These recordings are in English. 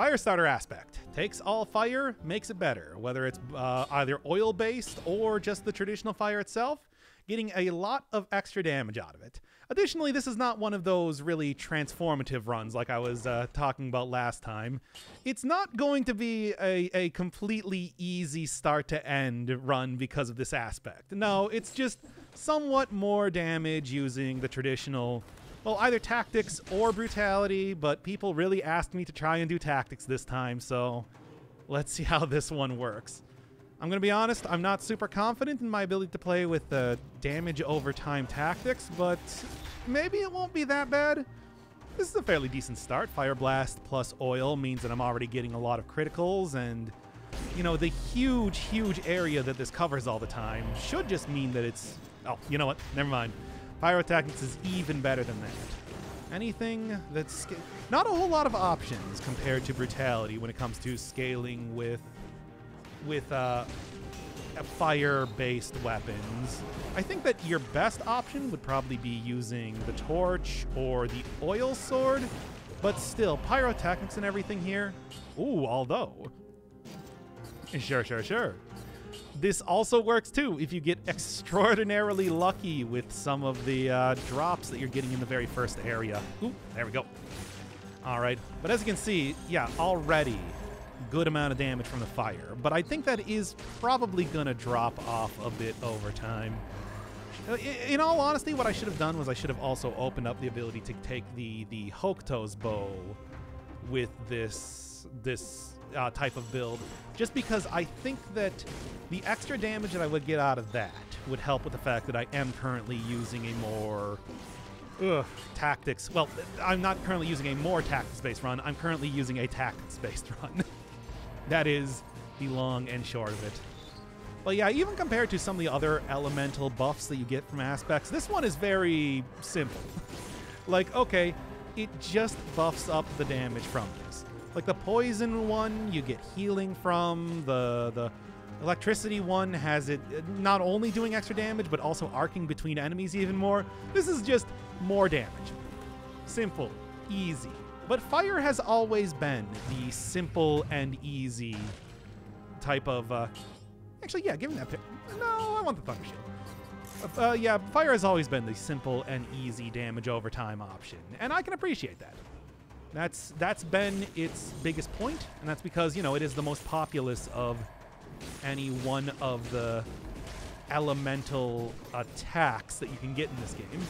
Firestarter Aspect. Takes all fire, makes it better, whether it's either oil-based or just the traditional fire itself, getting a lot of extra damage out of it. Additionally, this is not one of those really transformative runs like I was talking about last time. It's not going to be a completely easy start-to-end run because of this aspect. No, it's just somewhat more damage using the traditional, well, either tactics or brutality, but people really asked me to try and do tactics this time, so let's see how this one works. I'm going to be honest, I'm not super confident in my ability to play with the damage over time tactics, but maybe it won't be that bad. This is a fairly decent start. Fire Blast plus oil means that I'm already getting a lot of criticals, and, you know, the huge, huge area that this covers all the time should just mean that it's... Oh, you know what? Never mind. Pyrotactics is even better than that. Anything that's... Not a whole lot of options compared to brutality when it comes to scaling with fire-based weapons. I think that your best option would probably be using the torch or the oil sword, but still, pyrotechnics and everything here. Ooh, although... Sure. This also works too if you get extraordinarily lucky with some of the drops that you're getting in the very first area. Ooh, there we go. All right, but as you can see, yeah, already good amount of damage from the fire, but I think that is probably gonna drop off a bit over time. In all honesty, what I should have done was I should have also opened up the ability to take the Hokuto's bow with this type of build, just because I think that the extra damage that I would get out of that would help with the fact that I am currently using a more tactics. Well, I'm not currently using a more tactics-based run. I'm currently using a tactics-based run. That is the long and short of it. But yeah, even compared to some of the other elemental buffs that you get from aspects, this one is very simple. Like, okay, it just buffs up the damage from this. Like the poison one, you get healing from. The electricity one has it not only doing extra damage, but also arcing between enemies even more. This is just more damage. Simple, easy. But fire has always been the simple and easy type of... Actually, yeah, give me that pick. No, I want the Thunder Shield. Yeah, fire has always been the simple and easy damage over time option, and I can appreciate that. That's been its biggest point, and that's because, you know, it is the most populous of any one of the elemental attacks that you can get in this game.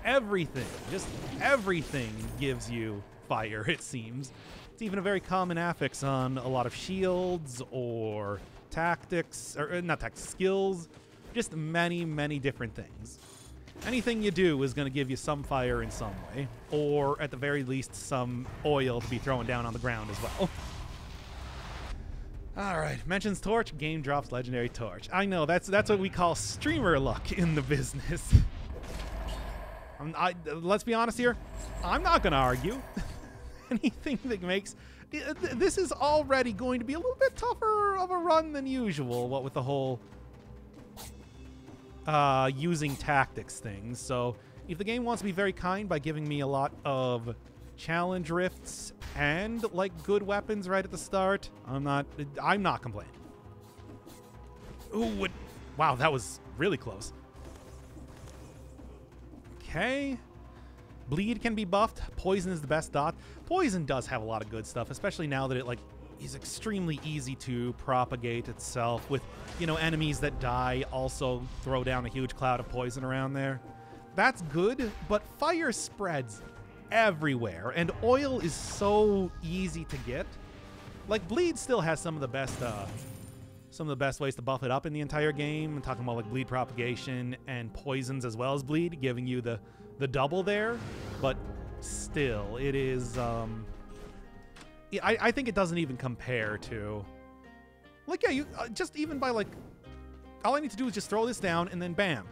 Everything, just everything gives you fire, it seems. It's even a very common affix on a lot of shields or tactics, or not tactics, skills, just many, many different things. Anything you do is going to give you some fire in some way, or at the very least some oil to be thrown down on the ground as well. All right, mentions torch, game drops legendary torch. I know, that's what we call streamer luck in the business. Let's be honest here, I'm not going to argue. Anything that makes... This is already going to be a little bit tougher of a run than usual, what with the whole using tactics things. So if the game wants to be very kind by giving me a lot of challenge rifts and like good weapons right at the start, I'm not complaining. Ooh, wow, that was really close. Okay. Bleed can be buffed. Poison is the best dot. Poison does have a lot of good stuff, especially now that it like is extremely easy to propagate itself with, you know, enemies that die also throw down a huge cloud of poison around there. That's good, but fire spreads everywhere, and oil is so easy to get. Like, bleed still has some of the best ways to buff it up in the entire game. I'm talking about like bleed propagation and poisons as well as bleed, giving you the double there, but still, it is, I think it doesn't even compare to, like, yeah, you, just even by, like, all I need to do is just throw this down, and then bam.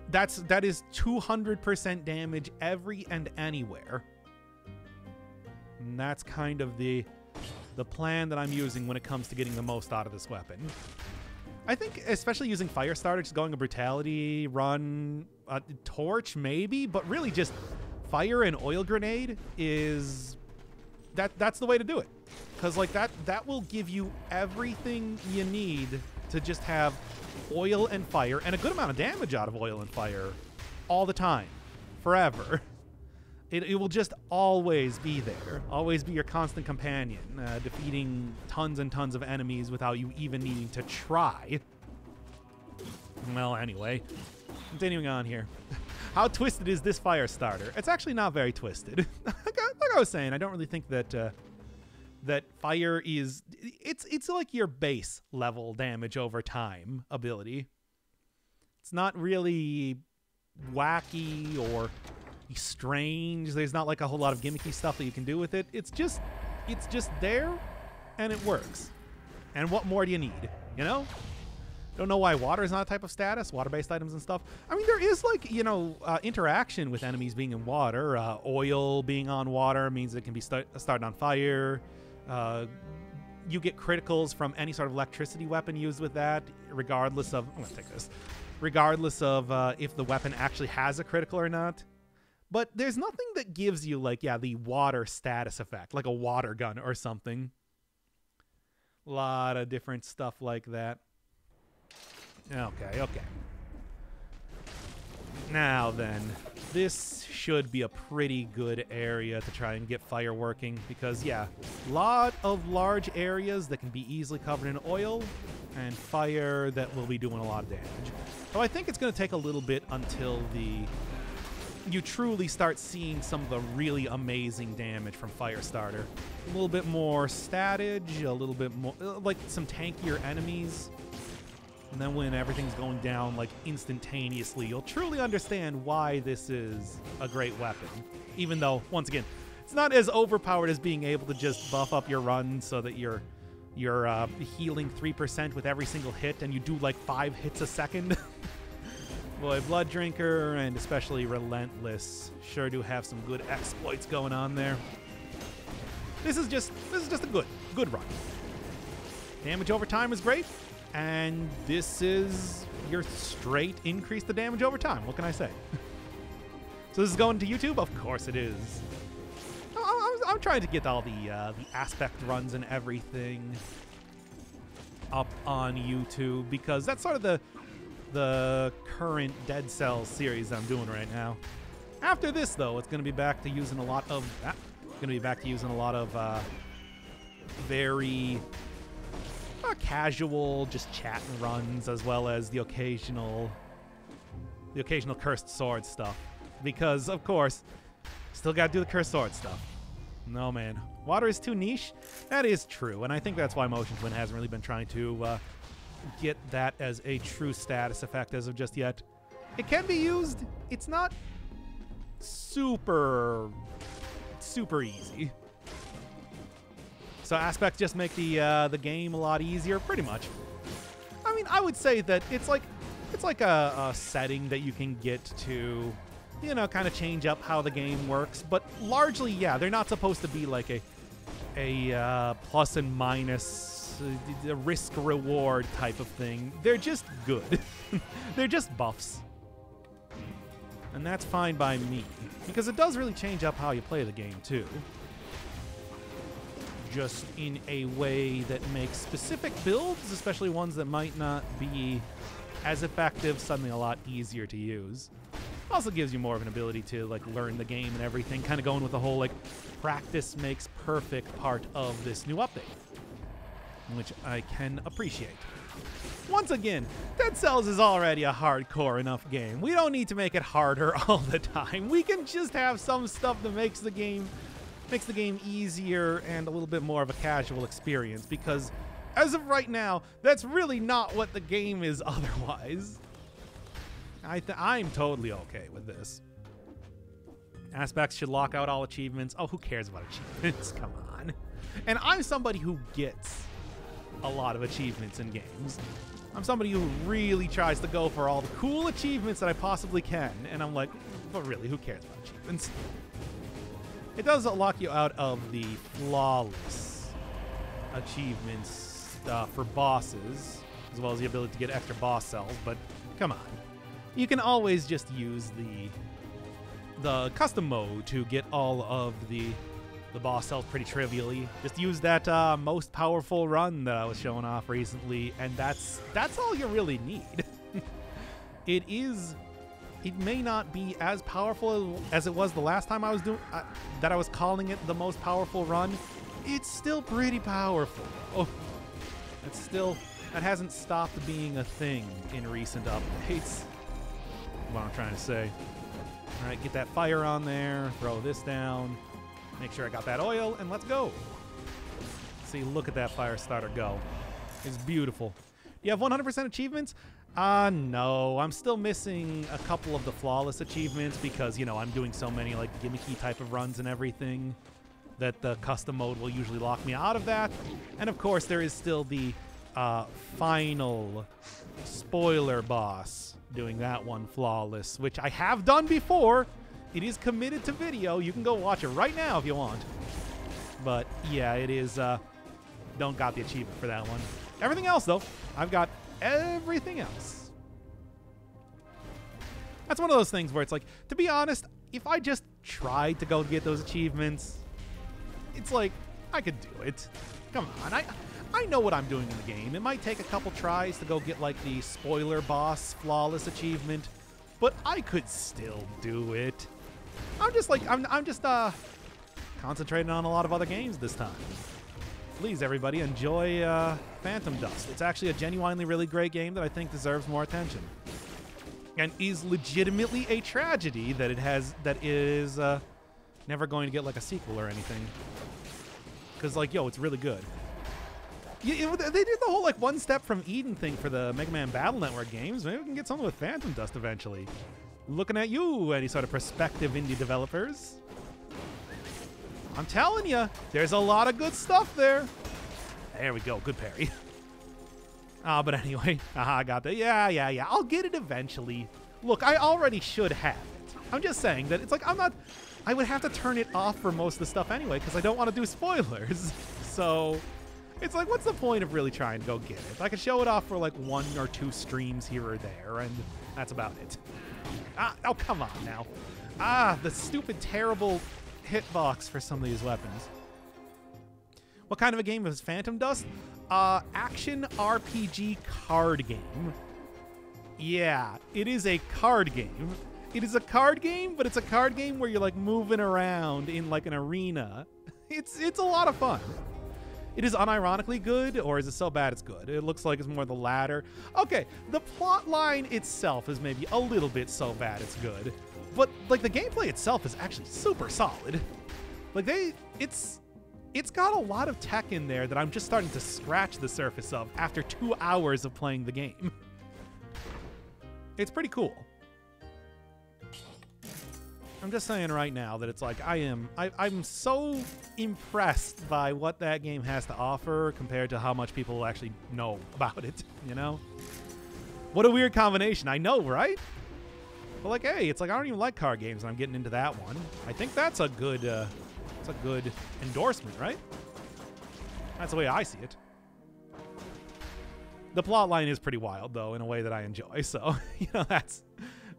That is 200% damage every and anywhere. And that's kind of the plan that I'm using when it comes to getting the most out of this weapon. I think, especially using Firestarter, just going a brutality run, torch maybe, but really just fire and oil grenade is that's the way to do it. Because like that will give you everything you need to just have oil and fire and a good amount of damage out of oil and fire all the time, forever. It will just always be there, always be your constant companion, defeating tons and tons of enemies without you even needing to try. Well, anyway, continuing on here. How twisted is this Firestarter? It's actually not very twisted. Like I was saying, I don't really think that that fire is... It's like your base level damage over time ability. It's not really wacky or strange. There's not like a whole lot of gimmicky stuff that you can do with it. It's just there, and it works. And what more do you need, you know? Don't know why water is not a type of status, water-based items and stuff. I mean, there is like, you know, interaction with enemies being in water. Oil being on water means it can be started on fire. You get criticals from any sort of electricity weapon used with that, regardless of... I'm gonna take this. Regardless of if the weapon actually has a critical or not. But there's nothing that gives you, like, yeah, the water status effect, like a water gun or something. A lot of different stuff like that. Okay. Now then, this should be a pretty good area to try and get fire working because, yeah, a lot of large areas that can be easily covered in oil and fire that will be doing a lot of damage. So I think it's going to take a little bit until you truly start seeing some of the really amazing damage from Firestarter. A little bit more statage, a little bit more, like some tankier enemies. And then when everything's going down, like, instantaneously, you'll truly understand why this is a great weapon. Even though, once again, it's not as overpowered as being able to just buff up your run so that you're healing 3% with every single hit and you do, like, 5 hits a second. Boy, Blood Drinker and especially Relentless sure do have some good exploits going on there. This is just a good run. Damage over time is great. And this is your straight increase the damage over time. What can I say? So this is going to YouTube? Of course it is. I'm trying to get all the aspect runs and everything up on YouTube because that's sort of the current Dead Cells series I'm doing right now. After this, though, it's going to be back to using a lot of very casual, just chat and runs, as well as the occasional cursed sword stuff. Because, of course, still got to do the cursed sword stuff. No, man. Water is too niche? That is true, and I think that's why Motion Twin hasn't really been trying to get that as a true status effect as of just yet. It can be used. It's not super easy. So aspects just make the game a lot easier, pretty much. I mean, I would say that it's like a setting that you can get to, you know, kind of change up how the game works. But largely, yeah, they're not supposed to be like a plus and minus, a risk reward type of thing. They're just good. They're just buffs, and that's fine by me because it does really change up how you play the game too. Just in a way that makes specific builds, especially ones that might not be as effective, suddenly a lot easier to use. Also gives you more of an ability to like learn the game and everything, kind of going with the whole like practice makes perfect part of this new update, which I can appreciate. Once again, Dead Cells is already a hardcore enough game. We don't need to make it harder all the time. We can just have some stuff that makes the game easier and a little bit more of a casual experience, because as of right now, that's really not what the game is otherwise. I'm totally okay with this. Aspects should lock out all achievements. Oh, who cares about achievements? Come on. And I'm somebody who gets a lot of achievements in games. I'm somebody who really tries to go for all the cool achievements that I possibly can. And I'm like, but really, who cares about achievements? It does lock you out of the flawless achievements for bosses, as well as the ability to get extra boss cells, but come on. You can always just use the custom mode to get all of the the boss sells pretty trivially. Just use that most powerful run that I was showing off recently, and that's all you really need. It may not be as powerful as it was the last time I was doing that I was calling it the most powerful run. It's still pretty powerful. Oh, that hasn't stopped being a thing in recent updates. What I'm trying to say. All right, get that fire on there. Throw this down. Make sure I got that oil, and let's go. See, look at that Firestarter go. It's beautiful. You have 100% achievements? No. I'm still missing a couple of the flawless achievements because, you know, I'm doing so many, like, gimmicky type of runs and everything that the custom mode will usually lock me out of that. And, of course, there is still the final spoiler boss doing that one flawless, which I have done before. It is committed to video. You can go watch it right now if you want. But, yeah, it is, don't got the achievement for that one. Everything else, though, I've got everything else. That's one of those things where it's like, to be honest, if I just tried to go get those achievements, it's like, I could do it. Come on, I know what I'm doing in the game. It might take a couple tries to go get, like, the spoiler boss flawless achievement, but I could still do it. I'm just, like, I'm just concentrating on a lot of other games this time. Please, everybody, enjoy Phantom Dust. It's actually a genuinely really great game that I think deserves more attention. And is legitimately a tragedy that that is never going to get, like, a sequel or anything. Because, like, yo, it's really good. Yeah, they did the whole, like, one step from Eden thing for the Mega Man Battle Network games. Maybe we can get something with Phantom Dust eventually. Looking at you, any sort of prospective indie developers. I'm telling you, there's a lot of good stuff there. There we go. Good parry. But anyway, I got that. Yeah. I'll get it eventually. Look, I already should have it. I'm just saying that it's like I would have to turn it off for most of the stuff anyway because I don't want to do spoilers. So it's like, what's the point of really trying to go get it? I could show it off for like 1 or 2 streams here or there, and that's about it. Oh, come on now. The stupid, terrible hitbox for some of these weapons. What kind of a game is Phantom Dust? Action RPG card game. Yeah, it is a card game. It is a card game, but it's a card game where you're like moving around in like an arena. It's a lot of fun. It is unironically good, or is it so bad it's good? It looks like it's more the latter. Okay, the plot line itself is maybe a little bit so bad it's good. But, like, the gameplay itself is actually super solid. Like, it's got a lot of tech in there that I'm just starting to scratch the surface of after 2 hours of playing the game. It's pretty cool. I'm just saying right now that it's like I'm so impressed by what that game has to offer compared to how much people actually know about it, you know? What a weird combination, I know, right? But like, hey, it's like I don't even like card games and I'm getting into that one. I think that's a good endorsement, right? That's the way I see it. The plot line is pretty wild though, in a way that I enjoy, so you know,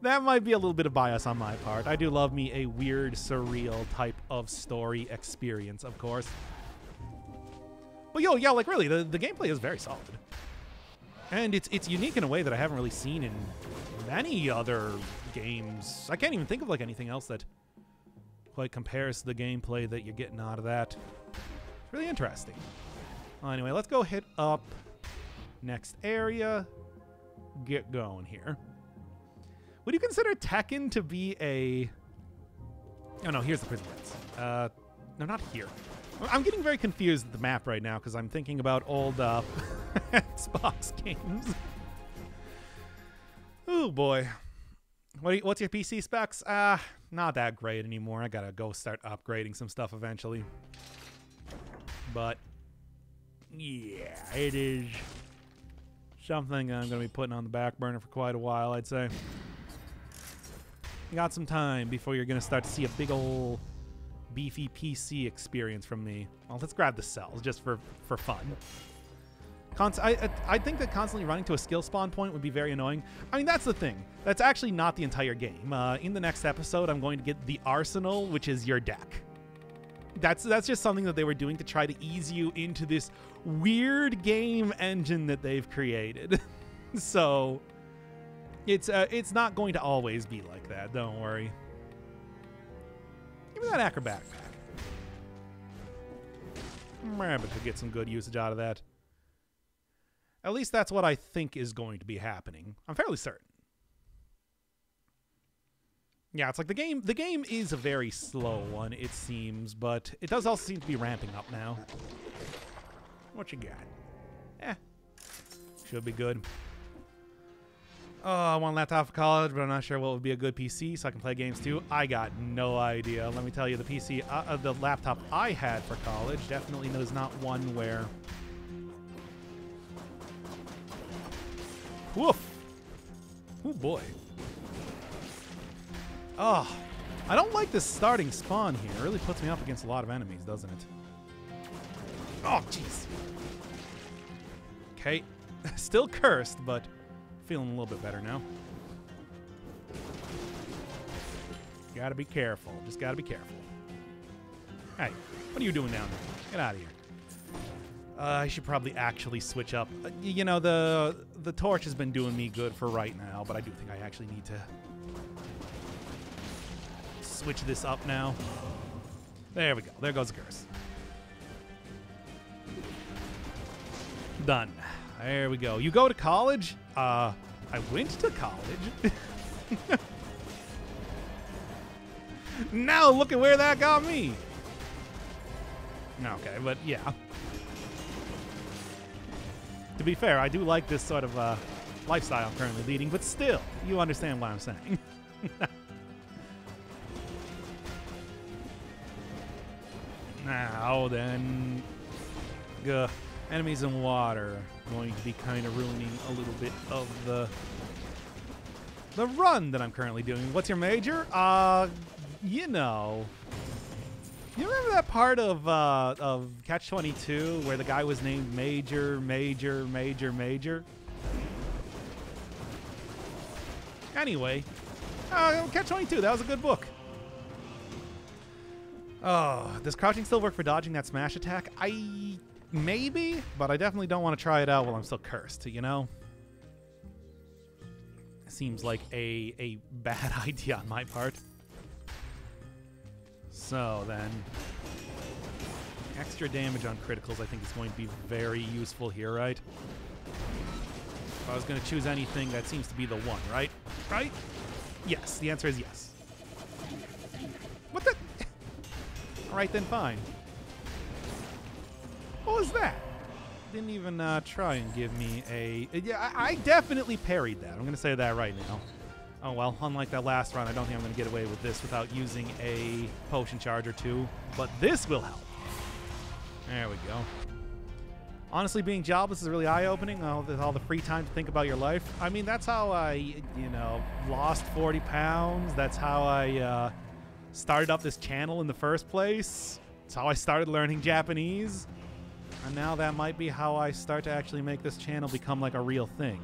that might be a little bit of bias on my part. I do love me a weird, surreal type of story experience, of course. But yo, yeah, like really, the gameplay is very solid. And it's unique in a way that I haven't really seen in many other games. I can't even think of like anything else that quite compares to the gameplay that you're getting out of that. It's really interesting. Well, anyway, let's go hit up next area. Get going here. Would you consider Tekken to be a... Oh, no, here's the prison beds. No, not here. I'm getting very confused with the map right now because I'm thinking about old Xbox games. Oh, boy. What's your PC specs? Not that great anymore. I gotta go start upgrading some stuff eventually. But, yeah, it is something I'm going to be putting on the back burner for quite a while, I'd say. You got some time before you're going to start to see a big ol' beefy PC experience from me. Well, let's grab the cells just for fun. I think that constantly running to a skill spawn point would be very annoying. I mean, that's the thing. That's actually not the entire game. In the next episode, I'm going to get the Arsenal, which is your deck. That's just something that they were doing to try to ease you into this weird game engine that they've created. So it's not going to always be like that. Don't worry. Give me that acrobat back. But to get some good usage out of that. At least that's what I think is going to be happening. I'm fairly certain. Yeah, it's like the game is a very slow one, it seems, but it does also seem to be ramping up now. What you got? Should be good. Oh, I want a laptop for college, but I'm not sure what would be a good PC so I can play games too. I got no idea. Let me tell you, the PC, the laptop I had for college definitely is not one where... Woof! Oh boy. Oh, I don't like this starting spawn here. It really puts me up against a lot of enemies, doesn't it? Oh, jeez. Okay. Still cursed, but feeling a little bit better now. Gotta be careful. Just gotta be careful. Hey, what are you doing down there? Get out of here. I should probably actually switch up. You know, the torch has been doing me good for right now, but I do think I actually need to switch this up now. There we go. There goes the curse. Done. There we go. You go to college? I went to college. Now look at where that got me. Okay, but yeah. To be fair, I do like this sort of lifestyle I'm currently leading, but still, you understand what I'm saying. Now then, enemies in water going to be kind of ruining a little bit of the run that I'm currently doing. What's your major? You know, you remember that part of Catch-22 where the guy was named Major? Anyway, Catch-22, that was a good book. Oh, does crouching still work for dodging that smash attack? Maybe, but I definitely don't want to try it out while I'm still cursed, you know? Seems like a bad idea on my part. So then, extra damage on criticals I think is going to be very useful here, right? If I was going to choose anything, that seems to be the one, right? Right? Yes, the answer is yes. What the? All right, then fine. What was that? Didn't even try and give me a... Yeah, I definitely parried that. I'm going to say that right now. Oh, well, unlike that last run, I don't think I'm going to get away with this without using a potion charge or two. But this will help. There we go. Honestly, being jobless is really eye-opening. All the free time to think about your life. I mean, that's how I, you know, lost 40 pounds. That's how I started up this channel in the first place. It's how I started learning Japanese. And now that might be how I start to actually make this channel become like a real thing.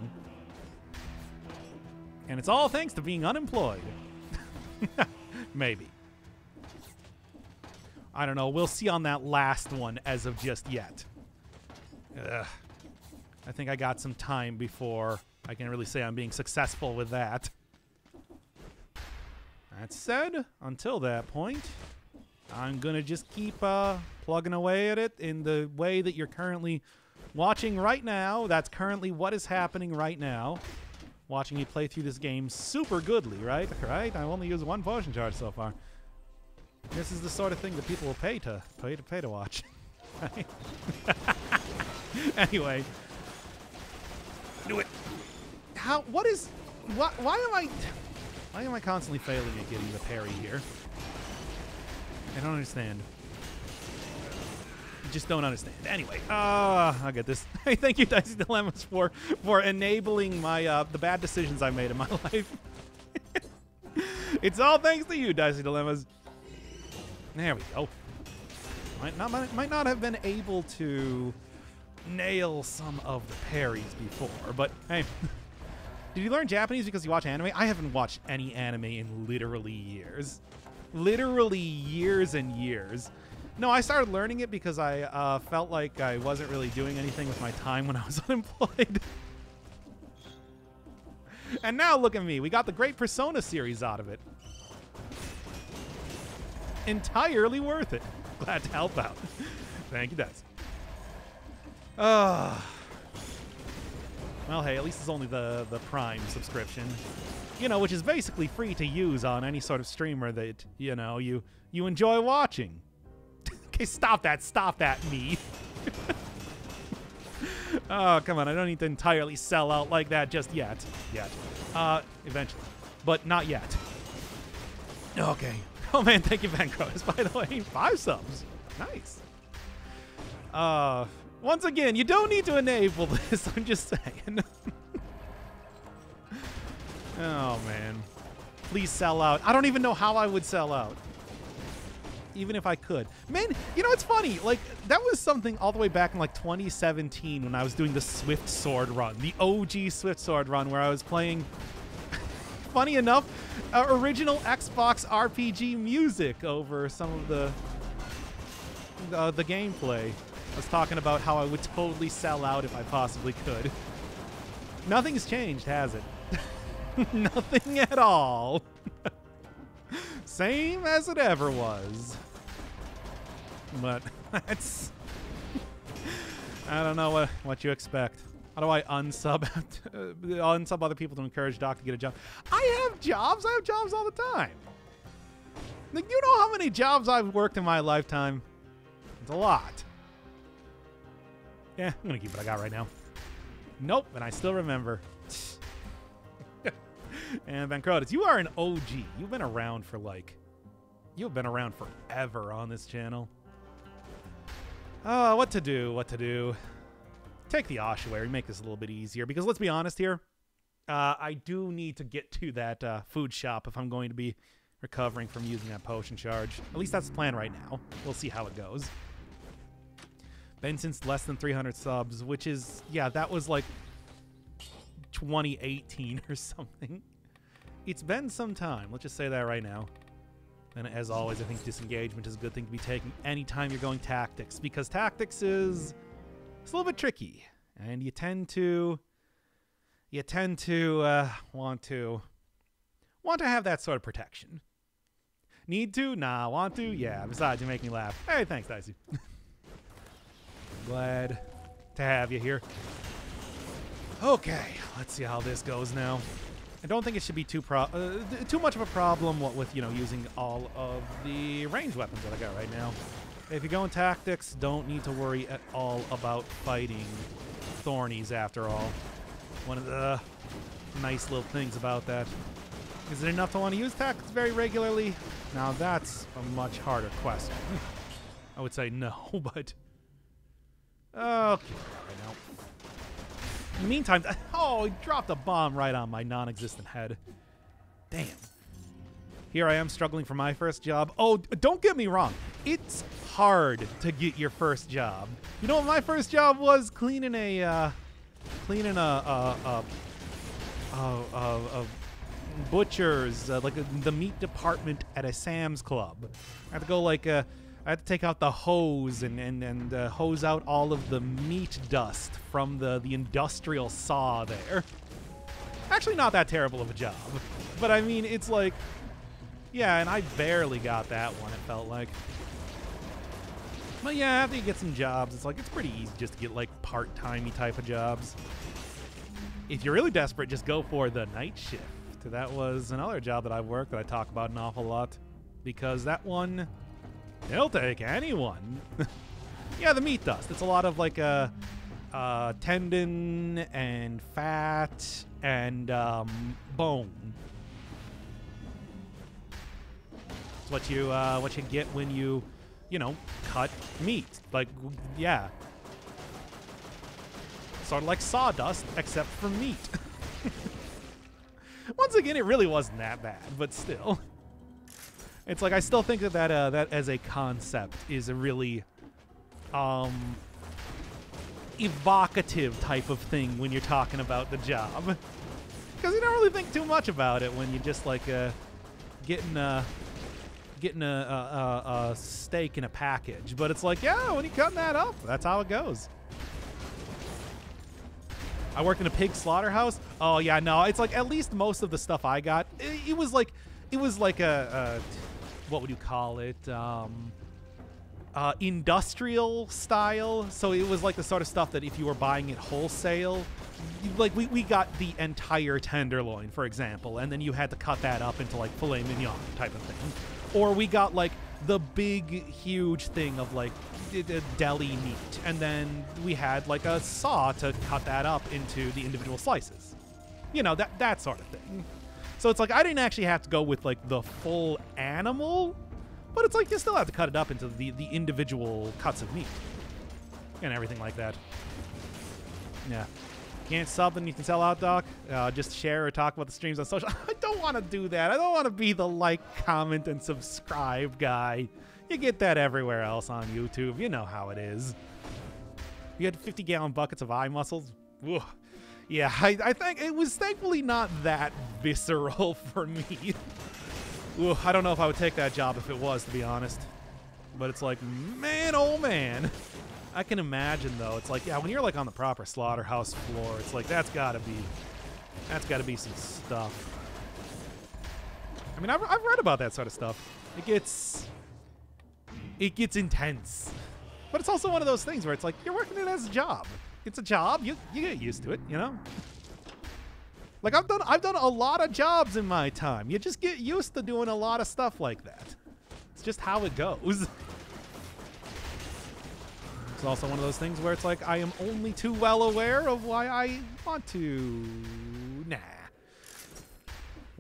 And it's all thanks to being unemployed. Maybe. I don't know. We'll see on that last one as of just yet. Ugh. I think I got some time before I can really say I'm being successful with that. That said, until that point, I'm going to just keep plugging away at it in the way that you're currently watching right now. That's currently what is happening right now. Watching me play through this game super goodly, right? Right? I've only used one potion charge so far. This is the sort of thing that people will pay to watch. Right? Anyway. Do it. Why am I constantly failing at getting the parry here? I don't understand. I just don't understand. Anyway, I'll get this. Hey, thank you, Dicey Dilemmas, for enabling my the bad decisions I made in my life. It's all thanks to you, Dicey Dilemmas. There we go. Might not have been able to nail some of the parries before, but hey. Did you learn Japanese because you watch anime? I haven't watched any anime in literally years. Literally years and years. No, I started learning it because I felt like I wasn't really doing anything with my time when I was unemployed. And now look at me. We got the great Persona series out of it. Entirely worth it. Glad to help out. Thank you, Des. Well, hey, at least it's only the Prime subscription. You know, which is basically free to use on any sort of streamer that, you know, you enjoy watching. Okay, stop that, me. Oh, come on, I don't need to entirely sell out like that just yet. Eventually. But not yet. Okay. Oh, man, thank you, Vancrotus, by the way. 5 subs. Nice. Once again, you don't need to enable this. I'm just saying. Oh, man. Please sell out. I don't even know how I would sell out. Even if I could. Man, you know, it's funny. Like, that was something all the way back in, like, 2017 when I was doing the Swift Sword run. The OG Swift Sword run where I was playing, funny enough, original Xbox RPG music over some of the gameplay. I was talking about how I would totally sell out if I possibly could. Nothing's changed, has it? Nothing at all. Same as it ever was. But that's... I don't know what you expect. How do I unsub other people to encourage Doc to get a job? I have jobs. I have jobs all the time. Like, you know how many jobs I've worked in my lifetime? It's a lot. Yeah, I'm going to keep what I got right now. Nope, and I still remember. And Bankrotis, you are an OG. You've been around for you've been around forever on this channel. What to do? Take the ossuary, make this a little bit easier, because let's be honest here. I do need to get to that food shop if I'm going to be recovering from using that potion charge. At least that's the plan right now. We'll see how it goes. Been since less than 300 subs, which is, yeah, that was like 2018 or something. It's been some time. Let's just say that right now. And as always, I think disengagement is a good thing to be taking anytime you're going tactics, because tactics is it's a little bit tricky, and you tend to want to have that sort of protection. Need to? Nah. Want to? Yeah. Besides, you make me laugh. Hey, thanks, Dicey. Glad to have you here. Okay, let's see how this goes now. I don't think it should be too much of a problem with, you know, using all of the ranged weapons that I got right now. If you go in tactics, don't need to worry at all about fighting Thornies after all. One of the nice little things about that. Is it enough to want to use tactics very regularly? Now that's a much harder question. I would say no, but... Okay, right now. In the meantime, oh, he dropped a bomb right on my non-existent head. Damn. Here I am struggling for my first job. Oh, don't get me wrong. It's hard to get your first job. You know what my first job was? Cleaning a butcher's, the meat department at a Sam's Club. I had to go I had to take out the hose and hose out all of the meat dust from the industrial saw there. Actually, not that terrible of a job. But I mean, it's like, yeah, and I barely got that one, it felt like. But yeah, after you get some jobs, it's pretty easy just to get part-timey type of jobs. If you're really desperate, just go for the night shift. That was another job that I've worked that I talk about an awful lot, because that one, they'll take anyone. Yeah, the meat dust. It's a lot of tendon and fat and bone. It's what you get when you cut meat. Yeah. Sort of like sawdust, except for meat. Once again, it really wasn't that bad, but still. It's I still think that as a concept is a really evocative type of thing when you're talking about the job. Because you don't really think too much about it when you just getting getting a steak in a package. But it's like, yeah, when you're cutting that up, that's how it goes. I worked in a pig slaughterhouse. Oh yeah, no, it's like at least most of the stuff I got, it was like a what would you call it? Industrial style. So it was like the sort of stuff that if you were buying it wholesale, like we got the entire tenderloin, for example, and then you had to cut that up into like filet mignon type of thing. Or we got like the big, huge thing of like deli meat, and then we had like a saw to cut that up into the individual slices. You know, that sort of thing. So it's like I didn't actually have to go with like the full animal, but it's like you still have to cut it up into the individual cuts of meat and everything like that. Yeah. Can't sub and you can sell out, Doc. Just share or talk about the streams on social. I don't want to do that. I don't want to be the like, comment, and subscribe guy. You get that everywhere else on YouTube. You know how it is. You had 50-gallon buckets of eye muscles. Ugh. Yeah, I think it was thankfully not that visceral for me. Ugh, I don't know if I would take that job if it was, to be honest. But it's like, man, oh man. I can imagine though. It's like, yeah, when you're like on the proper slaughterhouse floor, it's like that's gotta be some stuff. I mean, I've read about that sort of stuff. It gets intense, but it's also one of those things where it's like you're working it as a job. It's a job. You get used to it, you know. Like I've done a lot of jobs in my time. You just get used to doing a lot of stuff like that. It's just how it goes. It's also one of those things where it's like I am only too well aware of why I want to,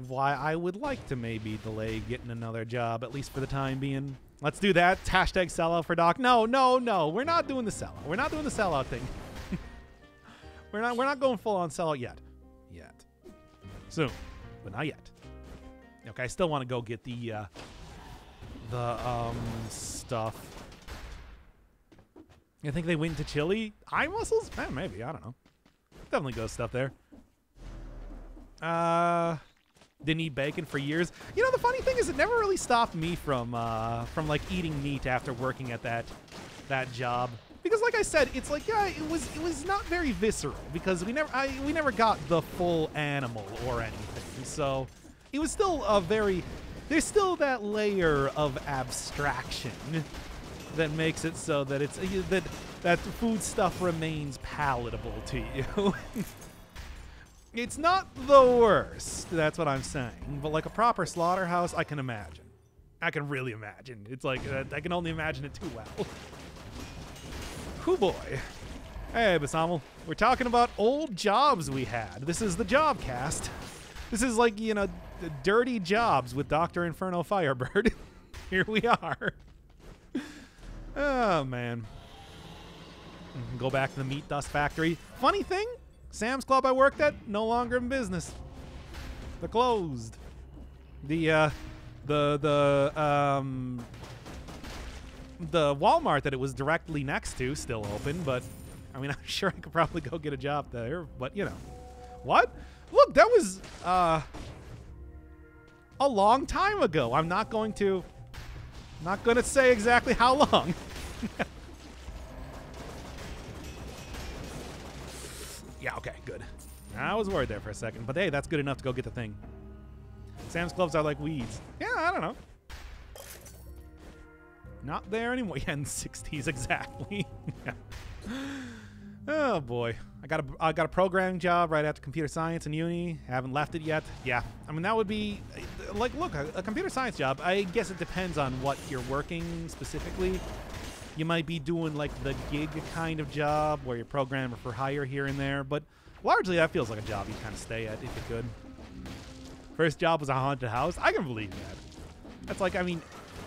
why I would like to maybe delay getting another job, at least for the time being. Let's do that. Hashtag sellout for Doc. No. We're not doing the sellout. We're not doing the sellout thing. We're not going full on sellout yet. Soon, but not yet. Okay, I still want to go get the stuff. I think they went to chili eye muscles? Maybe, I don't know. Definitely goes stuff there. Didn't eat bacon for years. You know, the funny thing is it never really stopped me from like eating meat after working at that job. Because like I said, it's like, yeah, it was not very visceral because we never got the full animal or anything. So it was still there's still that layer of abstraction that makes it so that it's that food stuff remains palatable to you. It's not the worst, that's what I'm saying. But like a proper slaughterhouse, I can imagine. I can really imagine. It's like I can only imagine it too well. Cool boy. Hey, Basamel. We're talking about old jobs we had. This is the job cast. This is like, you know, the dirty jobs with Dr. Inferno Firebird. Here we are. Oh, man. Go back to the meat dust factory. Funny thing, Sam's Club I worked at, no longer in business. They're closed. The Walmart that it was directly next to still open, but I mean, I'm sure I could probably go get a job there, but you know. What? Look, that was a long time ago. I'm not going to say exactly how long. Yeah, okay, good. I was worried there for a second, but hey, that's good enough to go get the thing. Sam's Clubs are like weeds. Yeah, I don't know. Not there anymore. Yeah, in the 60s, exactly. Oh boy, I got a programming job right after computer science in uni. Haven't left it yet. Yeah, I mean that would be like, look, a computer science job. I guess it depends on what you're working specifically. You might be doing like the gig kind of job where you're programmer for hire here and there, but largely that feels like a job you kind of stay at if you could. First job was a haunted house. I can believe that. That's like, I mean,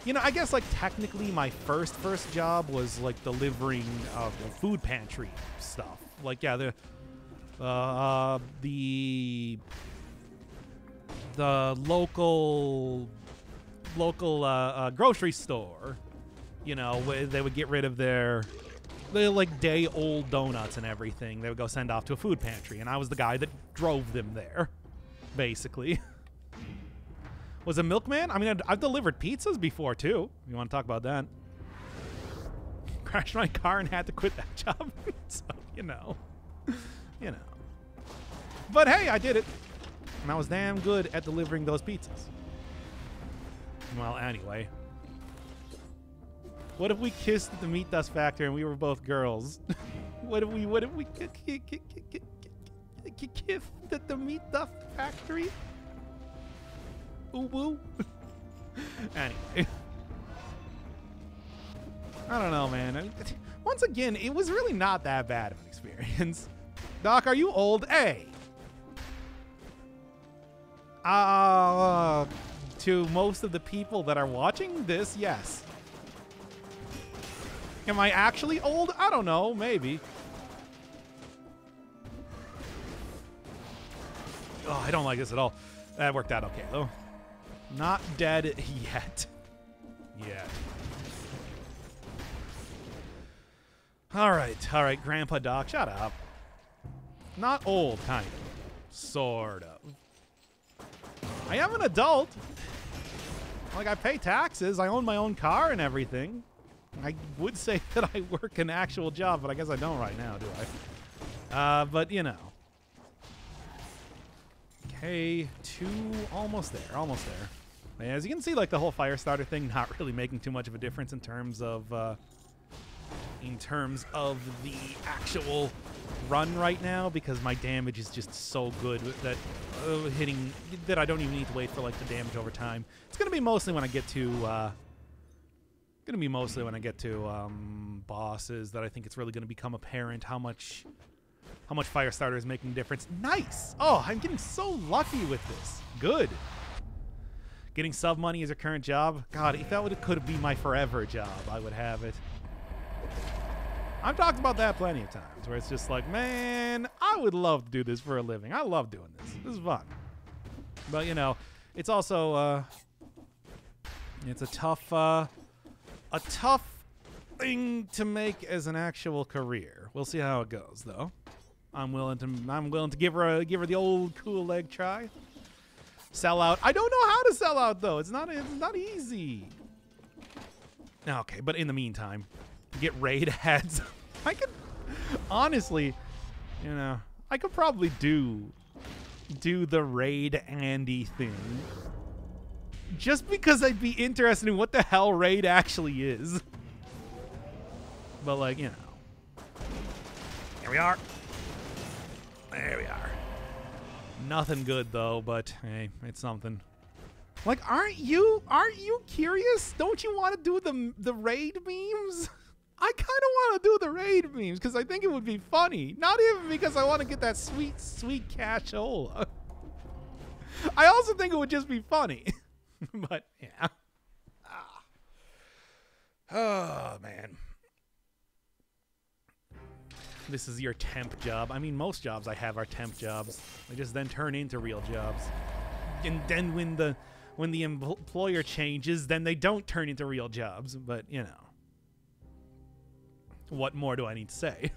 you know, I guess like technically my first job was like delivering food pantry stuff. Like, yeah, the local grocery store. You know, they would get rid of their like day-old donuts and everything. They would go send off to a food pantry, and I was the guy that drove them there, basically. Was a milkman? I mean, I've delivered pizzas before, too. You want to talk about that? Crashed my car and had to quit that job. So, you know. You know. But hey, I did it. And I was damn good at delivering those pizzas. Well, anyway. What if we kissed at the meat dust factory and we were both girls? What if we kissed at the meat dust factory? Ooh woo. Anyway. I don't know, man. Once again, it was really not that bad of an experience. Doc, are you old? Hey. To most of the people that are watching this, yes. Am I actually old? I don't know. Maybe. Oh, I don't like this at all. That worked out okay, though. Not dead yet. Yet. All right, Grandpa Doc, shut up. Not old, kind of. Sort of. I am an adult. Like, I pay taxes. I own my own car and everything. I would say that I work an actual job, but I guess I don't right now, do I? But, you know. Okay, 2, almost there, almost there. As you can see, like, the whole Firestarter thing not really making too much of a difference in terms of the actual run right now, because my damage is just so good that hitting that I don't even need to wait for like the damage over time. It's gonna be mostly when I get to bosses that I think it's really gonna become apparent how much Firestarter is making a difference. Nice. Oh, I'm getting so lucky with this. Good. Getting sub money as a current job. God, if that could be my forever job, I would have it. I've talked about that plenty of times, where it's just like, man, I would love to do this for a living. I love doing this. This is fun. But, you know, it's also, it's a tough thing to make as an actual career. We'll see how it goes, though. I'm willing to give her the old cool egg try. Sell out. I don't know how to sell out, though. It's not easy. Okay, but in the meantime, get raid ads. I could honestly, you know, I could probably do the raid Andy thing just because I'd be interested in what the hell raid actually is. But like, you know, here we are. There we are. Nothing good though, but hey, it's something. Like, aren't you curious? Don't you want to do the raid memes? I kind of want to do the raid memes because I think it would be funny. Not even because I want to get that sweet, sweet cashola. I also think it would just be funny. But, yeah. Oh, man. This is your temp job. I mean, most jobs I have are temp jobs. They just then turn into real jobs. And then when the employer changes, then they don't turn into real jobs. But, you know. What more do I need to say?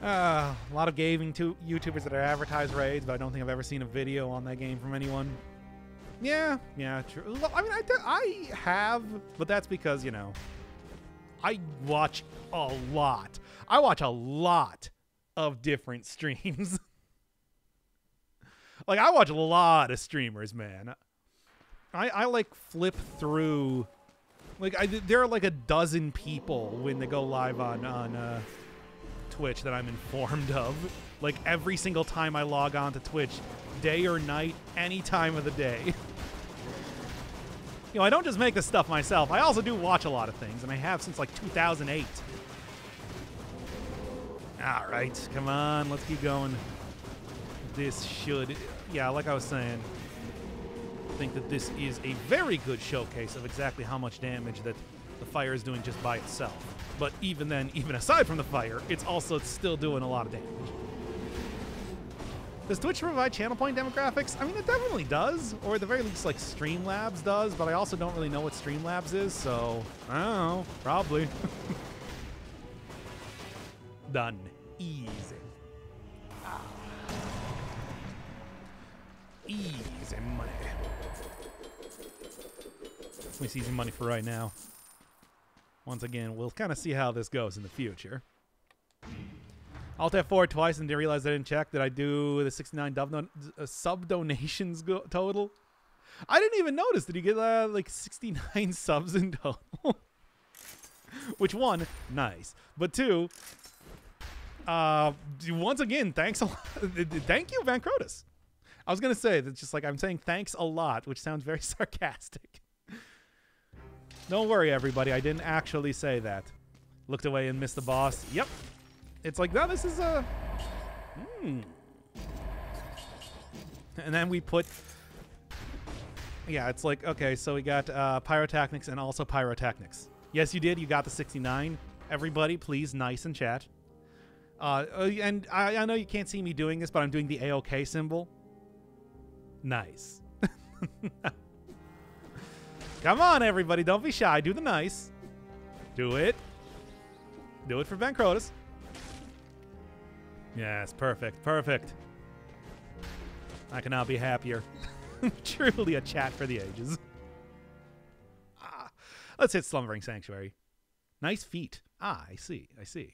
A lot of gaming YouTubers that are advertise raids, but I don't think I've ever seen a video on that game from anyone. Yeah, true. I mean, I have, but that's because, you know, I watch a lot. I watch a lot of different streams. Like, I watch a lot of streamers, man. I like flip through. Like, there are like a dozen people when they go live on Twitch that I'm informed of. Like, every single time I log on to Twitch, day or night, any time of the day. You know, I don't just make this stuff myself. I also do watch a lot of things, and I have since like 2008. All right, come on, let's keep going. This should, yeah, like I was saying, I think that this is a very good showcase of exactly how much damage that the fire is doing just by itself. But even then, even aside from the fire, it's also still doing a lot of damage. Does Twitch provide channel point demographics? I mean, it definitely does, or at the very least, like, Streamlabs does, but I also don't really know what Streamlabs is, so I don't know, probably. Done. Easy. Easy money. At least easy money for right now. Once again, we'll kind of see how this goes in the future. Alt F4 twice and didn't realize I didn't check. Did I do the 69 sub donations total? I didn't even notice. Did you get like 69 subs in total? Which one? Nice. But two, once again, thanks a lot. Thank you, Van Crotus. I was going to say, that's just like I'm saying thanks a lot, which sounds very sarcastic. Don't worry, everybody. I didn't actually say that. Looked away and missed the boss. Yep. It's like, no, this is a... And then we put... Yeah, it's like, okay, so we got pyrotechnics and also pyrotechnics. Yes, you did. You got the 69. Everybody, please, nice in chat. And I know you can't see me doing this, but I'm doing the AOK symbol. Nice. Come on, everybody. Don't be shy. Do the nice. Do it. Do it for Van Crotus. Yes, perfect. Perfect. I cannot be happier. Truly a chat for the ages. Let's hit Slumbering Sanctuary. Nice feet. I see. I see.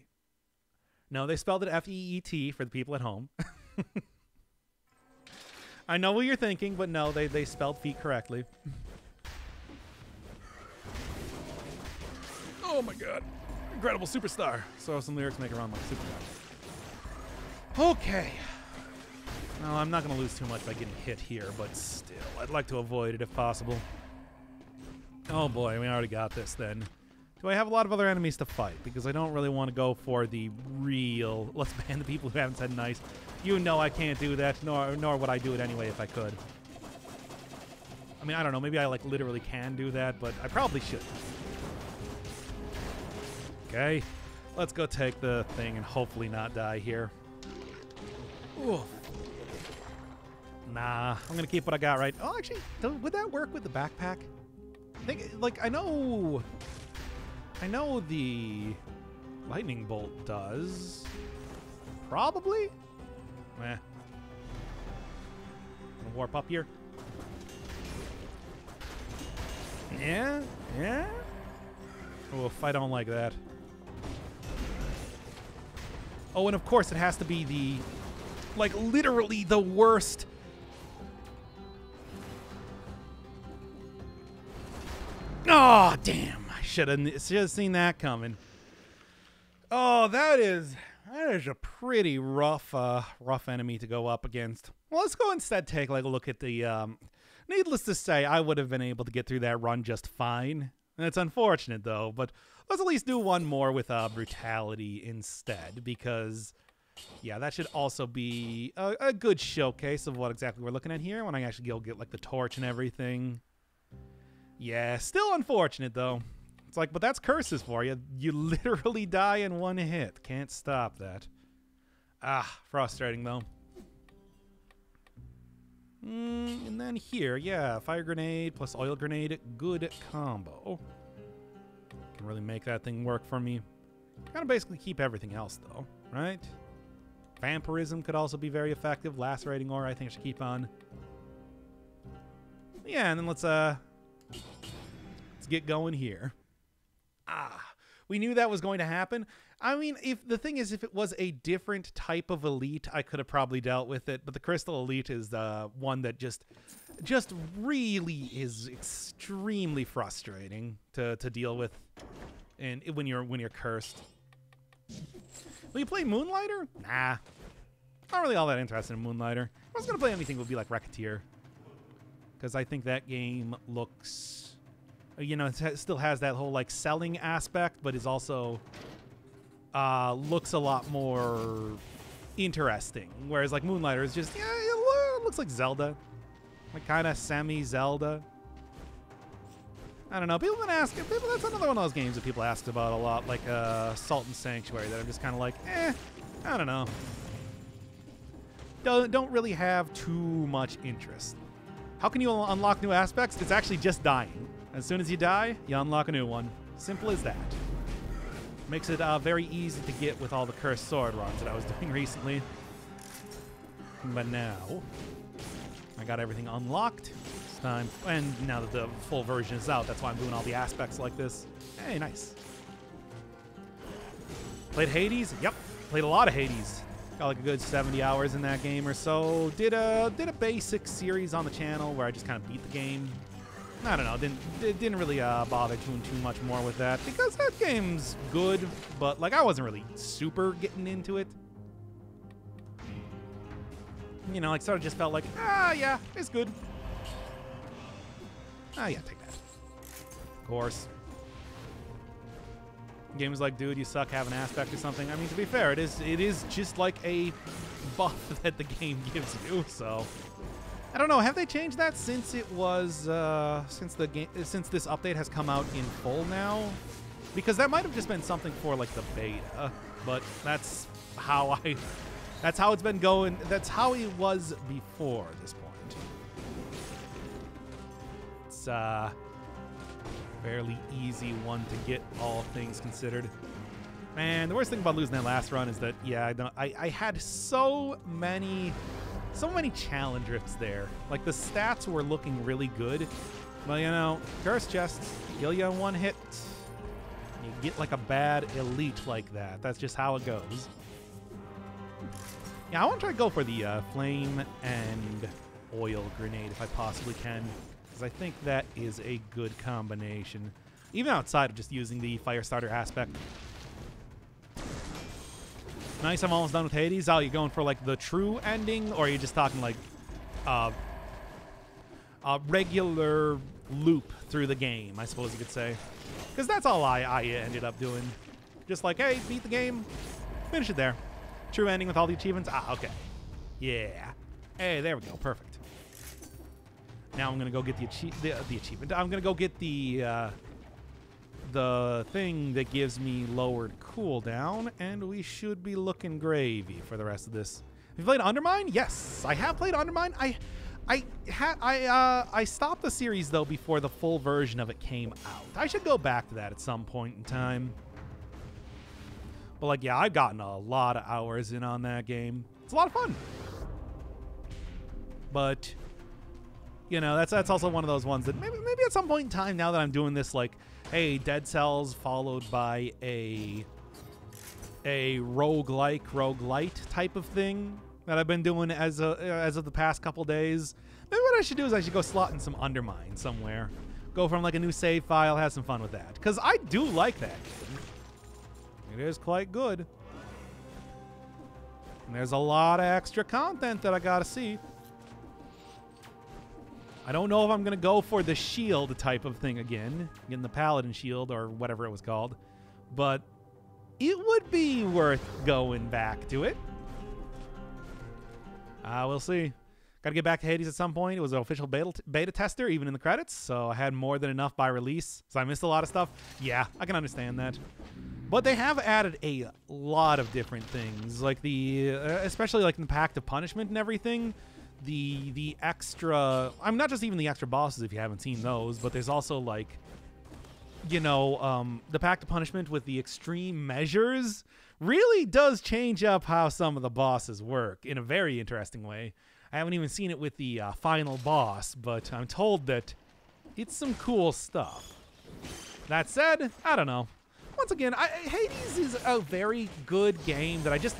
No, they spelled it F-E-E-T for the people at home. I know what you're thinking, but no, they spelled feet correctly. Oh my god. Incredible superstar. So some lyrics make it rhyme like superstar. Okay. No, I'm not going to lose too much by getting hit here, but still, I'd like to avoid it if possible. Oh boy, we already got this then. Do I have a lot of other enemies to fight? Because I don't really want to go for the real... Let's ban the people who haven't said nice. You know I can't do that, nor would I do it anyway if I could. I mean, I don't know. Maybe I, like, literally can do that, but I probably should. Okay. Let's go take the thing and hopefully not die here. Ooh. Nah, I'm going to keep what I got, right? Oh, actually, would that work with the backpack? I think, like, I know the lightning bolt does. Probably? Eh. Gonna warp up here. Yeah? Yeah? Oh, if I don't like that. Oh, and of course it has to be the, like, literally the worst. Oh, damn. I should have seen that coming. Oh, that is a pretty rough enemy to go up against. Well, let's go instead take like a look at the needless to say, I would have been able to get through that run just fine. It's unfortunate though, but let's at least do one more with brutality instead, because yeah, that should also be a good showcase of what exactly we're looking at here when I actually go get like the torch and everything. Yeah, still unfortunate though. It's like, but that's curses for you. You literally die in one hit. Can't stop that. Ah, frustrating though. And then here, yeah, fire grenade plus oil grenade, good combo. Can really make that thing work for me. Kind of basically keep everything else though, right? Vampirism could also be very effective. Lacerating aura, I think I should keep on. Yeah, and then let's get going here. We knew that was going to happen. I mean, if it was a different type of elite, I could have probably dealt with it. But the Crystal Elite is the one that just really is extremely frustrating to deal with, and when you're cursed. Will you play Moonlighter? Nah, not really all that interested in Moonlighter. If I was gonna play anything, it would be like Racketeer, because I think that game looks, you know, it still has that whole like selling aspect, but is also looks a lot more interesting. Whereas like Moonlighter is just, yeah, it looks like Zelda, like kind of semi-Zelda. I don't know. People have been asking. That's another one of those games that people asked about a lot, like Salt and Sanctuary, that I'm just kind of like, I don't know. Don't really have too much interest. How can you unlock new aspects? It's actually just dying. As soon as you die, you unlock a new one. Simple as that. Makes it very easy to get with all the cursed sword runs that I was doing recently. But now, I got everything unlocked this time. And now that the full version is out, that's why I'm doing all the aspects like this. Hey, nice. Played Hades? Yep. Played a lot of Hades. Got like a good 70 hours in that game or so. Did a basic series on the channel where I just kind of beat the game. I don't know. Didn't really bother doing too much more with that because that game's good, but like I wasn't really super getting into it. You know, like sort of just felt like, yeah, it's good. Yeah, take that. Of course. Game is like, dude, you suck, have an aspect or something. I mean, to be fair, it is just like a buff that the game gives you. So I don't know. Have they changed that since it was since this update has come out in full now? Because that might have just been something for like the beta, but that's how it's been going. That's how it was before this point. It's fairly easy one to get, all things considered. And the worst thing about losing that last run is that, yeah, I had so many challenge rifts there. Like, the stats were looking really good. Well, you know, Curse Chests kill you in one hit. You get, like, a bad elite like that. That's just how it goes. Yeah, I want to try to go for the flame and oil grenade if I possibly can, because I think that is a good combination, even outside of just using the Firestarter Aspect. Nice, I'm almost done with Hades. Oh, you going for like the true ending, or are you just talking like a regular loop through the game, I suppose you could say? Because that's all I ended up doing. Just like, hey, beat the game, finish it there. True ending with all the achievements. Ah, okay. Yeah. Hey, there we go. Perfect. Now I'm gonna go get the achievement. I'm gonna go get the thing that gives me lowered cooldown, and we should be looking gravy for the rest of this. Have you played Undermine? Yes, I have played Undermine. I stopped the series though before the full version of it came out. I should go back to that at some point in time. But like, yeah, I've gotten a lot of hours in on that game. It's a lot of fun. But you know, that's also one of those ones that maybe at some point in time, now that I'm doing this, like, hey, Dead Cells followed by a roguelite type of thing that I've been doing as of the past couple days. Maybe what I should do is I should go slot in some Undermine somewhere. Go from like a new save file, have some fun with that. Because I do like that game. It is quite good. And there's a lot of extra content that I gotta see. I don't know if I'm going to go for the shield type of thing again, getting the paladin shield or whatever it was called, but it would be worth going back to it. We'll see. Got to get back to Hades at some point. It was an official beta tester, even in the credits, so I had more than enough by release, so I missed a lot of stuff. Yeah, I can understand that. But they have added a lot of different things, like especially like the Pact of Punishment and everything. The extra, not just even the extra bosses if you haven't seen those, but there's also like, you know, the Pact of Punishment with the extreme measures really does change up how some of the bosses work in a very interesting way. I haven't even seen it with the final boss, but I'm told that it's some cool stuff. That said, I don't know. Once again, Hades is a very good game that I just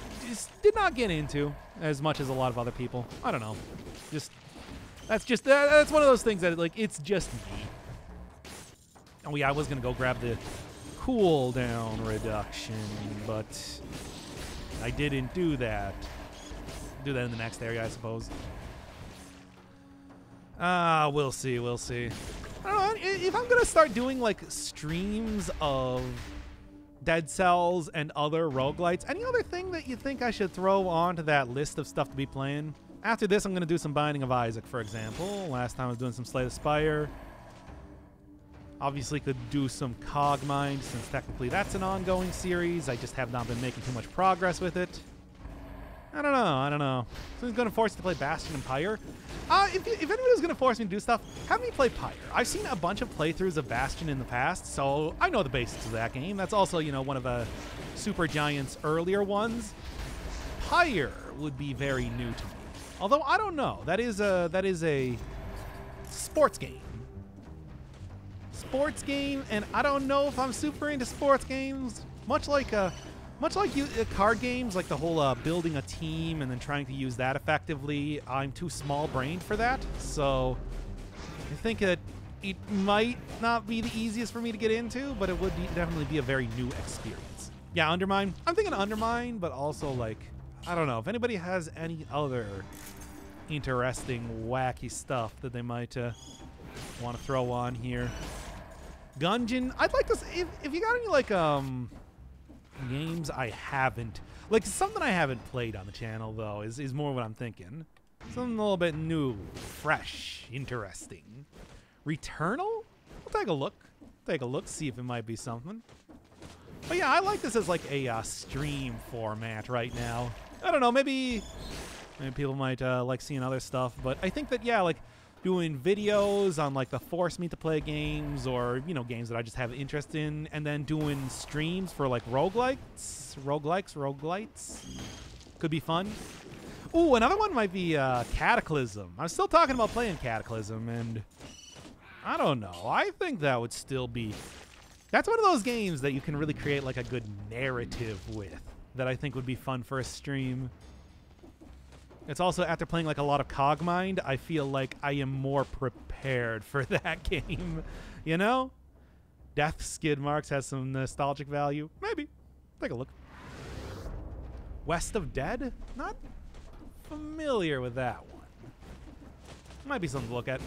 did not get into as much as a lot of other people. I don't know. That's one of those things that, like, it's just me. Oh yeah, I was gonna go grab the cooldown reduction, but I didn't do that. Do that in the next area, I suppose. We'll see. We'll see. I don't know, if I'm gonna start doing like streams of Dead Cells and other roguelites, any other thing that you think I should throw onto that list of stuff to be playing? After this, I'm going to do some Binding of Isaac, for example. Last time I was doing some Slay the Spire. Obviously could do some Cogmind, since technically that's an ongoing series. I just have not been making too much progress with it. I don't know. Someone's going to force me to play Bastion and Pyre. If anybody's going to force me to do stuff, have me play Pyre. I've seen a bunch of playthroughs of Bastion in the past, so I know the basics of that game. That's also, you know, one of Super Giant's earlier ones. Pyre would be very new to me. Although I don't know. That is a sports game. Sports game, and I don't know if I'm super into sports games. Much like card games, like the whole building a team and then trying to use that effectively. I'm too small-brained for that, so I think that it might not be the easiest for me to get into, but it would definitely be a very new experience. Yeah, Undermine. I'm thinking Undermine, but also, like, I don't know. If anybody has any other interesting, wacky stuff that they might want to throw on here. Gungeon. I'd like to see if you got any, like, games I haven't. Like, something I haven't played on the channel, though, is more what I'm thinking. Something a little bit new, fresh, interesting. Returnal? We'll take a look. Take a look, see if it might be something. But yeah, I like this as like a stream format right now. I don't know, maybe people might like seeing other stuff, but I think that, yeah, like doing videos on like the Force Me to Play games or, you know, games that I just have interest in, and then doing streams for like roguelites could be fun. Ooh, another one might be Cataclysm. I'm still talking about playing Cataclysm, and I don't know. I think that would still be... That's one of those games that you can really create like a good narrative with that I think would be fun for a stream. It's also, after playing like a lot of Cogmind, I feel like I am more prepared for that game. You know? Death Skid Marks has some nostalgic value. Maybe. Take a look. West of Dead? Not familiar with that one. Might be something to look at.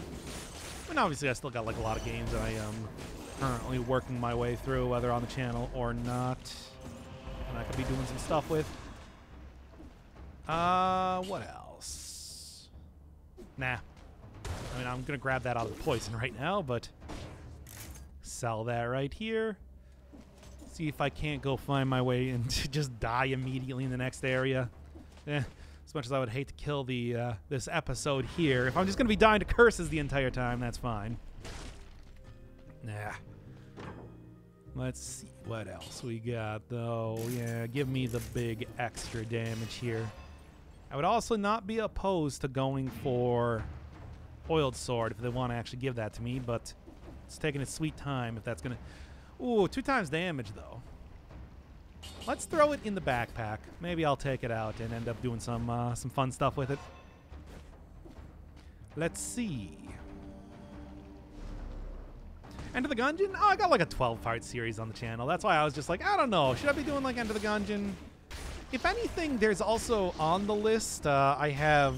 And obviously I still got like a lot of games that I am currently working my way through, whether on the channel or not. And I could be doing some stuff with. What else? Nah. I mean, I'm gonna grab that out of the poison right now, but sell that right here. See if I can't go find my way and just die immediately in the next area. As much as I would hate to kill the this episode here, if I'm just gonna be dying to curses the entire time, that's fine. Nah. Let's see what else we got, though. Yeah, give me the big extra damage here. I would also not be opposed to going for Oiled Sword if they want to actually give that to me, but it's taking its sweet time if that's gonna... Ooh, 2 times damage, though. Let's throw it in the backpack. Maybe I'll take it out and end up doing some fun stuff with it. Let's see. Enter the Gungeon? Oh, I got like a 12-part series on the channel. That's why I was just like, I don't know. Should I be doing like Enter the Gungeon? If anything, there's also on the list, I have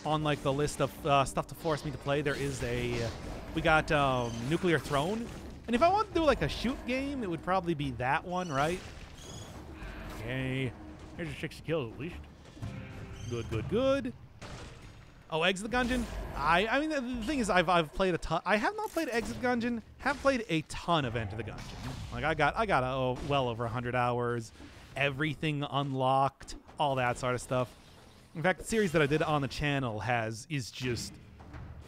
on like the list of stuff to force me to play, there is we got Nuclear Throne. And if I want to do like a shoot game, it would probably be that one, right? Okay. Here's your 60 kills at least. Good, good, good. Oh, Exit the Gungeon? I mean, the thing is, I've played a ton. I have not played Exit Gungeon. Have played a ton of Enter the Gungeon. Like I got well over 100 hours, everything unlocked, all that sort of stuff. In fact, the series that I did on the channel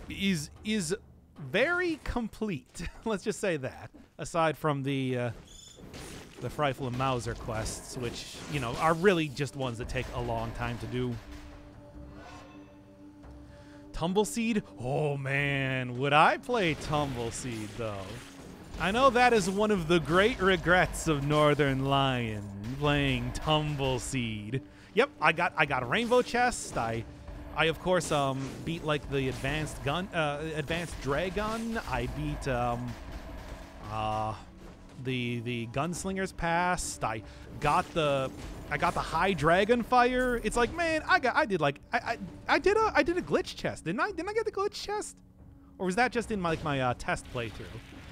is very complete. Let's just say that. Aside from the Frightful and Mauser quests, which, you know, are really just ones that take a long time to do. Tumbleseed? Oh man, would I play Tumbleseed though? I know that is one of the great regrets of Northern Lion, playing Tumbleseed. Yep, I got a rainbow chest. I of course beat like the advanced dragon. I beat the gunslinger's pass. I got the high dragon fire. It's like, man, I did a glitch chest, didn't I? Didn't I get the glitch chest? Or was that just in my test playthrough?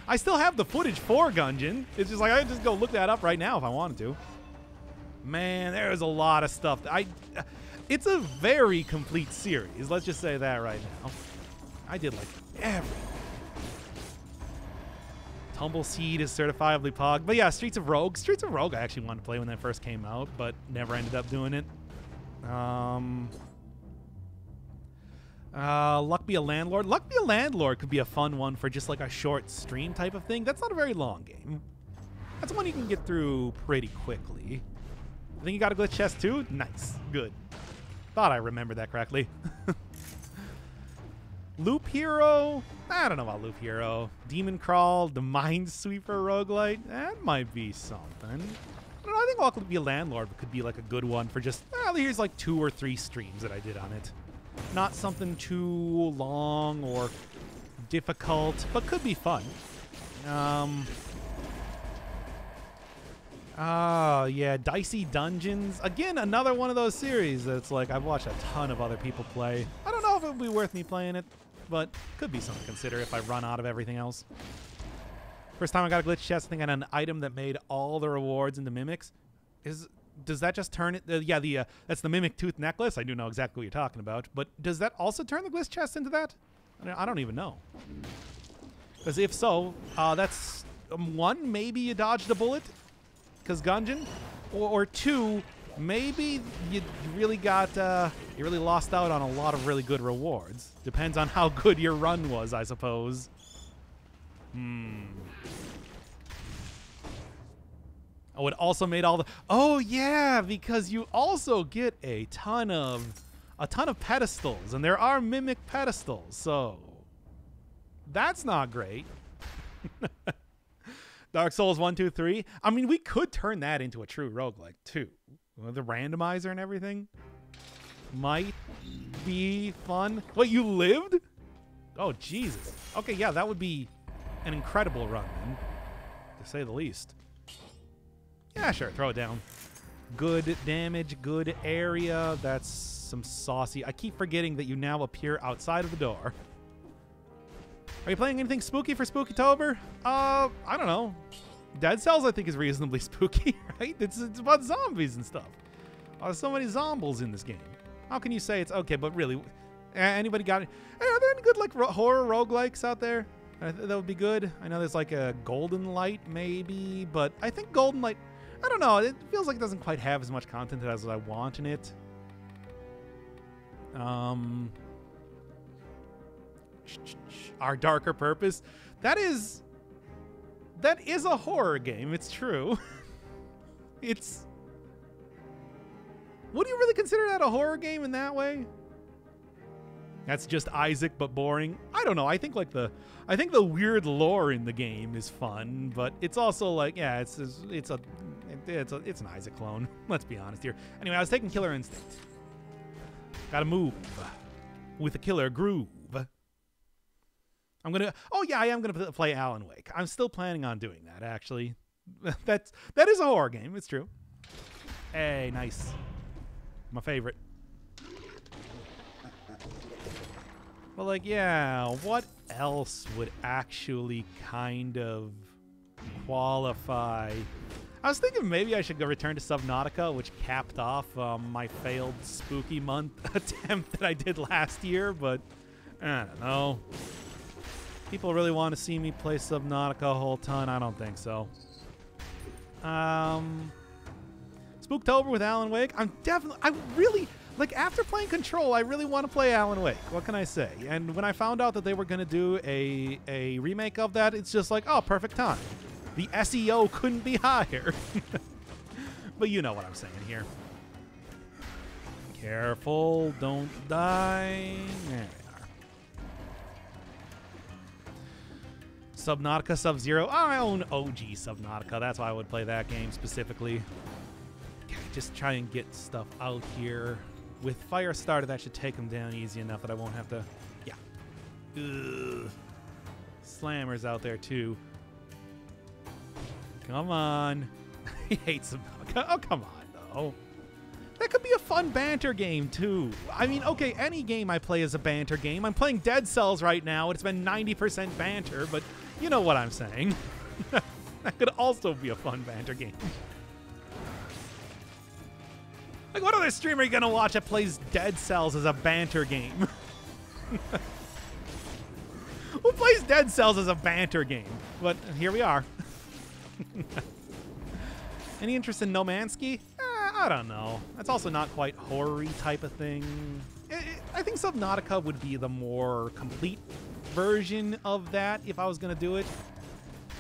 I still have the footage for Gungeon. It's just like I can just go look that up right now if I wanted to. Man, there's a lot of stuff. It's a very complete series. Let's just say that right now. I did like everything. Tumbleseed is certifiably pog. But yeah, Streets of Rogue. Streets of Rogue I actually wanted to play when that first came out, but never ended up doing it. Luck Be a Landlord. Luck Be a Landlord could be a fun one for just like a short stream type of thing. That's not a very long game. That's one you can get through pretty quickly. I think you got a glitch chest too? Nice. Good. Thought I remembered that correctly. Loop Hero? I don't know about Loop Hero. Demon Crawl, the Minesweeper roguelite? That might be something. I don't know, I think Welcome to Be a Landlord could be like a good one for just, well, here's like 2 or 3 streams that I did on it. Not something too long or difficult, but could be fun. Yeah, Dicey Dungeons. Again, another one of those series that's like I've watched a ton of other people play. I don't know if it would be worth me playing it, but could be something to consider if I run out of everything else. First time I got a glitch chest, I think I had an item that made all the rewards into mimics. Does that just turn it? That's the Mimic Tooth Necklace. I do know exactly what you're talking about, but does that also turn the glitch chest into that? I don't even know. Because if so, that's one, maybe you dodged a bullet, because Gungeon, or 2, maybe you really lost out on a lot of really good rewards. Depends on how good your run was, I suppose. Oh, it also made all the. Oh yeah, because you also get a ton of pedestals, and there are mimic pedestals, so that's not great. Dark Souls 1, 2, 3. I mean, we could turn that into a true roguelike too. The randomizer and everything might be fun. What, you lived? Oh, Jesus. Okay, yeah, that would be an incredible run, man, to say the least. Yeah, sure, throw it down. Good damage, good area. That's some saucy. I keep forgetting that you now appear outside of the door. Are you playing anything spooky for Spooktober? I don't know. Dead Cells, I think, is reasonably spooky, right? It's about zombies and stuff. There's so many zombies in this game. How can you say it's okay, but really, anybody got it? Hey, are there any good like horror roguelikes out there? That would be good. I know there's like a Golden Light maybe, but I think Golden Light, I don't know. It feels like it doesn't quite have as much content as I want in it. Our Darker Purpose. That is a horror game. It's true. It's. Would you really consider that a horror game in that way? That's just Isaac but boring. I don't know. I think the weird lore in the game is fun, but it's also like, yeah, it's an Isaac clone. Let's be honest here. Anyway, I was taking Killer Instinct. Gotta move with a killer groove. I am gonna play Alan Wake. I'm still planning on doing that, actually. That is a horror game. It's true. Hey, nice. My favorite. But like, yeah, what else would actually kind of qualify? I was thinking maybe I should go return to Subnautica, which capped off my failed spooky month attempt that I did last year, but I don't know. People really want to see me play Subnautica a whole ton? I don't think so. Spooktober with Alan Wake. I really, like, after playing Control, I really want to play Alan Wake. What can I say? And when I found out that they were going to do a remake of that, it's just like, oh, perfect time. The SEO couldn't be higher. But you know what I'm saying here. Careful, don't die. There we are. Subnautica Sub-Zero. I own OG Subnautica. That's why I would play that game specifically. Okay, just try and get stuff out here. With Firestarter, that should take them down easy enough that I won't have to... Yeah. Ugh. Slammers out there, too. Come on. He hates Subnautica. Oh, come on, though. That could be a fun banter game, too. I mean, okay, any game I play is a banter game. I'm playing Dead Cells right now. It's been 90% banter, but you know what I'm saying. That could also be a fun banter game. Like, what other streamer are you going to watch that plays Dead Cells as a banter game? Who plays Dead Cells as a banter game? But here we are. Any interest in No Man's Sky? I don't know. That's also not quite horror-y type of thing. I think Subnautica would be the more complete version of that if I was going to do it.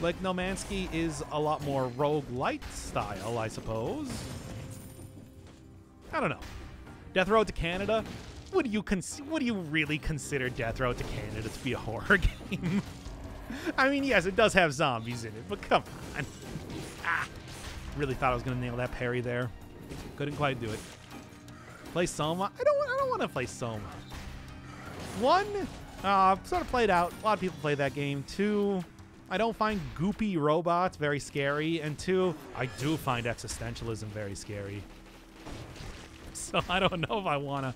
Like, No Man's Sky is a lot more roguelite style, I suppose. I don't know. Death Road to Canada? Would you really consider Death Road to Canada to be a horror game? I mean, yes, it does have zombies in it, but come on. Really thought I was gonna nail that parry there. Couldn't quite do it. Play Soma? I don't want to play Soma. One, sort of played out. A lot of people play that game. Two, I don't find goopy robots very scary. And two, I do find existentialism very scary. So I don't know if I wanna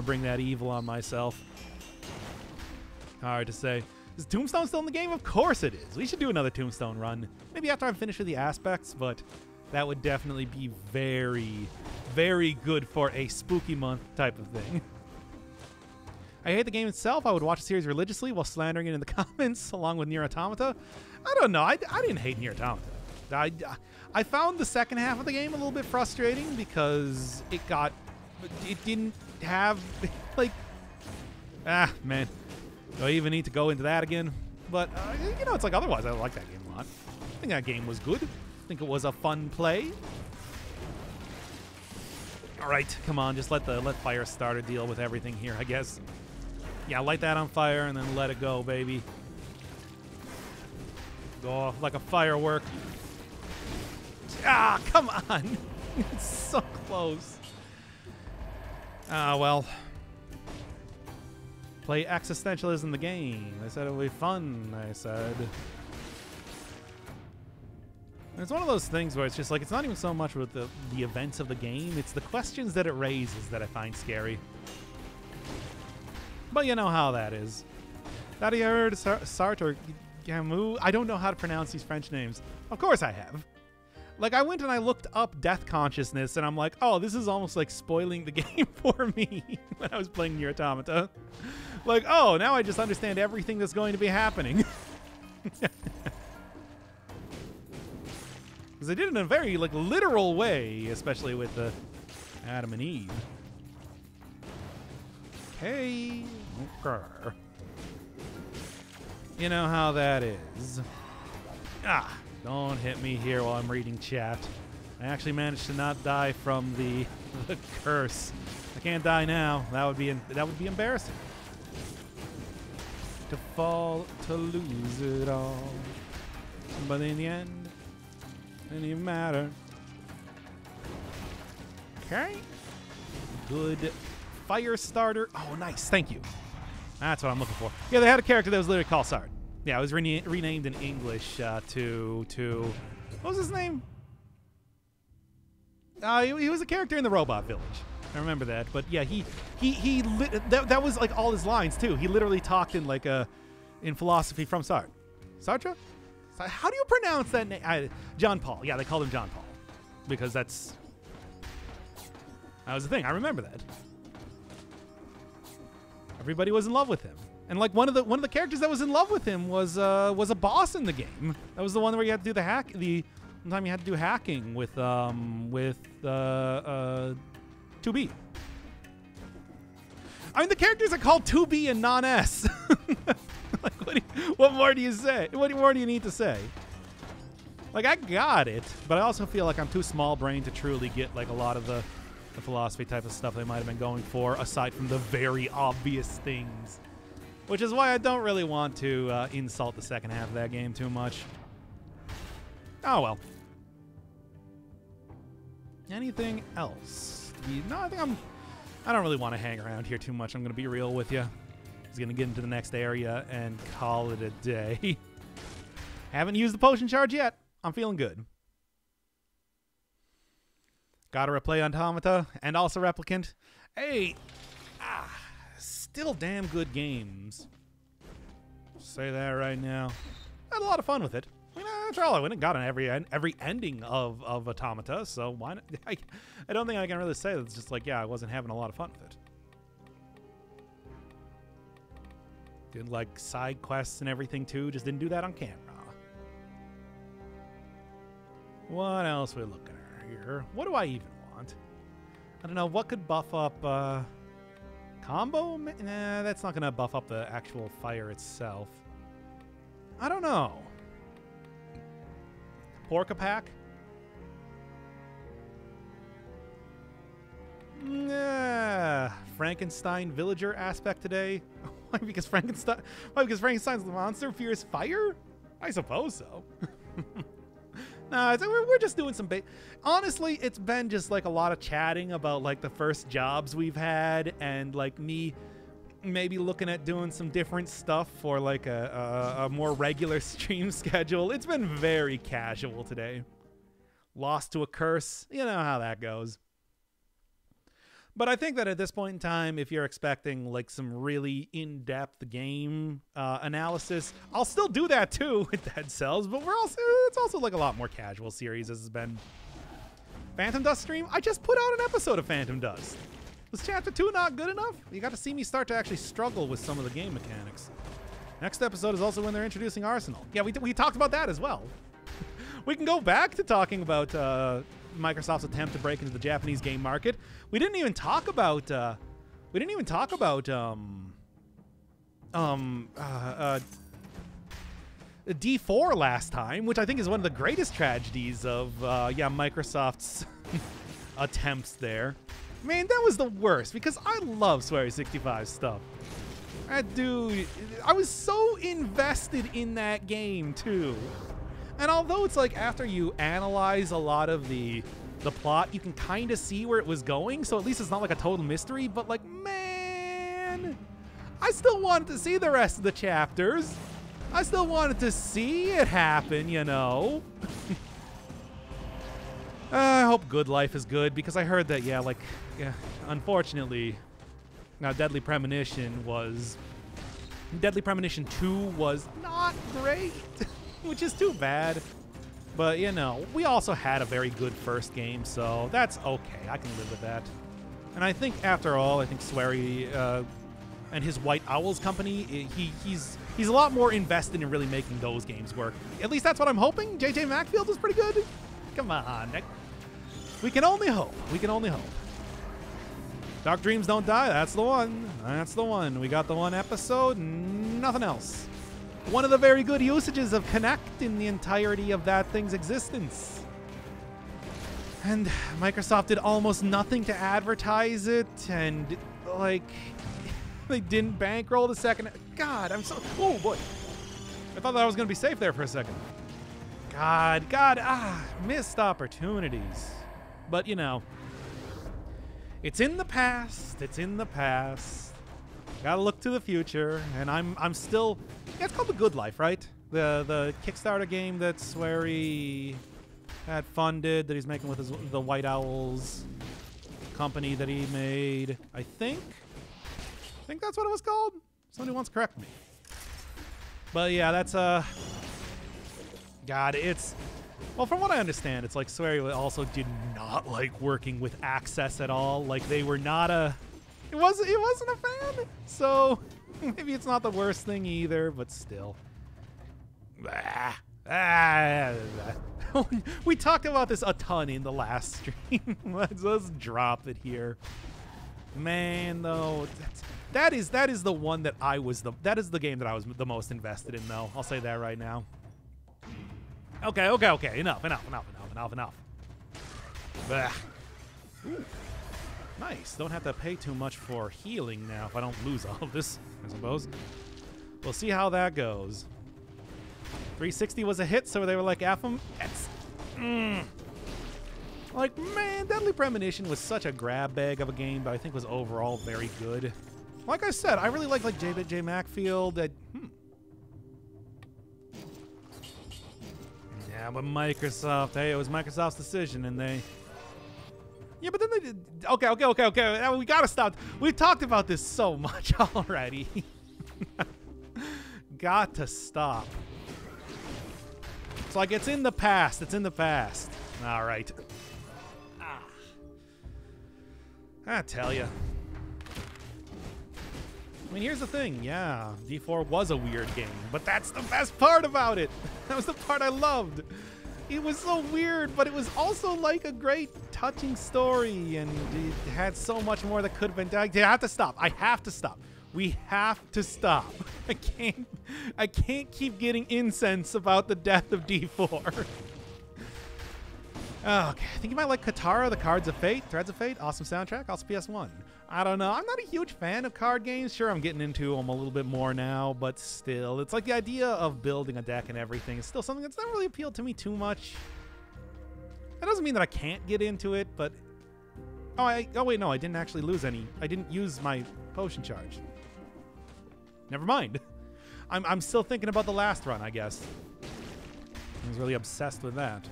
bring that evil on myself. Hard to say. Is Tombstone still in the game? Of course it is. We should do another Tombstone run. Maybe after I'm finished with the aspects, but that would definitely be very, very good for a spooky month type of thing. I hate the game itself. I would watch the series religiously while slandering it in the comments along with Nier Automata. I don't know. I didn't hate Nier Automata. I found the second half of the game a little bit frustrating because it didn't have, like, man. Do I even need to go into that again? But, you know, it's like otherwise I like that game a lot. I think that game was good. I think it was a fun play. All right, come on, just let Firestarter deal with everything here, I guess. Yeah, light that on fire and then let it go, baby. Go off like a firework. Ah, come on. It's so close. Well. Play existentialism the game. I said it would be fun, I said. And it's one of those things where it's just like, it's not even so much with the events of the game, it's the questions that it raises that I find scary. But you know how that is. Have you heard Sartre Gamu? I don't know how to pronounce these French names. Of course I have. Like, I went and I looked up Death Consciousness, and I'm like, oh, this is almost like spoiling the game for me when I was playing Nier Automata. Like, oh, now I just understand everything that's going to be happening. Because they did it in a very, like, literal way, especially with the Adam and Eve. Hey. Okay. You know how that is. Don't hit me here while I'm reading chat. I actually managed to not die from the curse. I can't die now. That would be embarrassing. To fall, to lose it all. But in the end, it didn't even matter. Okay. Good Firestarter. Oh, nice. Thank you. That's what I'm looking for. Yeah, they had a character that was literally called Sard. Yeah, it was renamed in English to what was his name? He was a character in the Robot Village. I remember that. But yeah, that was like all his lines too. He literally talked in like in philosophy from Sartre. Sartre? How do you pronounce that name? John Paul. Yeah, they called him John Paul because that was the thing. I remember that. Everybody was in love with him. And like one of the characters that was in love with him was a boss in the game. That was the one where you had to do one time you had to do hacking with 2B. I mean, the characters are called 2B and non-S. Like, what more do you say? What more do you need to say? Like, I got it, but I also feel like I'm too small-brained to truly get like a lot of the philosophy type of stuff they might have been going for, aside from the very obvious things. Which is why I don't really want to insult the second half of that game too much. Oh, well. Anything else? No, I don't really want to hang around here too much. I'm going to be real with you. Just going to get into the next area and call it a day. Haven't used the potion charge yet. I'm feeling good. Gotta replay Automata and also Replicant. Hey! Still damn good games. Say that right now. Had a lot of fun with it. I mean, after all, I went and got on every ending of Automata, so why not? I don't think I can really say that it's just like, yeah, I wasn't having a lot of fun with it. Did like side quests and everything too, just didn't do that on camera. What else are we looking at here? What do I even want? I don't know, what could buff up, combo? Nah, that's not going to buff up the actual fire itself. I don't know. Pork-a-pack? Nah, Frankenstein villager aspect today. Why? Because Frankenstein's the monster fears fire? I suppose so. Nah, we're just doing some honestly, it's been just like a lot of chatting about like the first jobs we've had, and like me maybe looking at doing some different stuff for like a more regular stream schedule. It's been very casual today. Lost to a curse. You know how that goes. But I think that at this point in time, if you're expecting like some really in-depth game analysis, I'll still do that too with Dead Cells, but it's also like a lot more casual series as it's been. Phantom Dust stream? I just put out an episode of Phantom Dust. Was Chapter 2 not good enough? You got to see me start to actually struggle with some of the game mechanics. Next episode is also when they're introducing Arsenal. Yeah, we talked about that as well. We can go back to talking about Microsoft's attempt to break into the Japanese game market. We didn't even talk about D4 last time, which I think is one of the greatest tragedies of Microsoft's attempts there. Man, that was the worst because I love Swery 65 stuff. Dude, I was so invested in that game too. And although it's like after you analyze a lot of the plot, you can kind of see where it was going, so at least it's not like a total mystery, but like, man, I still wanted to see the rest of the chapters. I still wanted to see it happen, you know. I hope Good Life is good, because I heard that, unfortunately, now Deadly Premonition 2 was not great. Which is too bad. But, you know, we also had a very good first game, so that's okay. I can live with that. And I think, after all, Swery and his White Owls company, he's a lot more invested in really making those games work. At least that's what I'm hoping. JJ Macfield was pretty good. Come on, Nick. We can only hope. We can only hope. Dark Dreams Don't Die. That's the one. That's the one. We got the one episode, nothing else. One of the very good usages of Kinect in the entirety of that thing's existence. And Microsoft did almost nothing to advertise it, and, like, they didn't bankroll the second. God, oh boy. I thought that I was going to be safe there for a second. Missed opportunities. But, you know, it's in the past. It's in the past. Gotta look to the future, and I'm still. Yeah, it's called The Good Life, right? The Kickstarter game that Swery had funded, that he's making with the White Owls company that he made. I think that's what it was called. Somebody wants to correct me. But yeah, that's God, well, from what I understand, it's like Swery also did not like working with Access at all. Like they were not It wasn't a fan, so maybe it's not the worst thing either, but still. We talked about this a ton in the last stream. Let's drop it here. Man, though, that is the one that that is the game that I was the most invested in, though. I'll say that right now. Okay. Enough. Bah. Ooh. Nice. Don't have to pay too much for healing now if I don't lose all of this, I suppose. We'll see how that goes. 360 was a hit, so they were like, F him. Like, man, Deadly Premonition was such a grab bag of a game, but I think was overall very good. Like I said, I really like J.J. Macfield. Yeah, but Microsoft, hey, it was Microsoft's decision, and they... Yeah, but then they did... Okay. We gotta stop. We've talked about this so much already. Got to stop. It's like it's in the past. It's in the past. All right. I tell you. I mean, here's the thing. Yeah, D4 was a weird game, but that's the best part about it. That was the part I loved. It was so weird, but it was also like a great, touching story, and it had so much more that could have been done. I have to stop. I have to stop. We have to stop. I can't keep getting incense about the death of D4. Okay, I think you might like Katara, The Cards of Fate, Threads of Fate, awesome soundtrack, also PS1. I don't know. I'm not a huge fan of card games. Sure, I'm getting into them a little bit more now, but still. It's like the idea of building a deck and everything is still something that's not really appealed to me too much. That doesn't mean that I can't get into it, but... Oh, wait, no, I didn't actually lose any. I didn't use my potion charge. Never mind. I'm still thinking about the last run, I guess. I was really obsessed with that.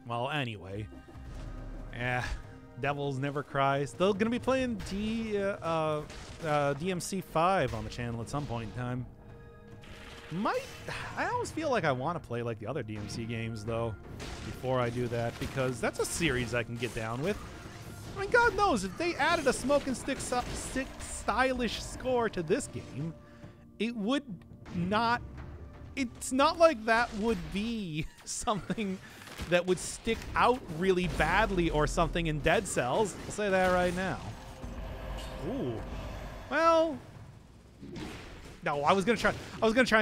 Well, anyway. Devils Never Cry. Still going to be playing DMC 5 on the channel at some point in time. I always feel like I want to play like the other DMC games, though, before I do that, because that's a series I can get down with. I mean, God knows, if they added a smoke and stick stylish score to this game, it would not... It's not like that would be something that would stick out really badly or something in Dead Cells. I'll say that right now. Ooh. Well... No, I was gonna try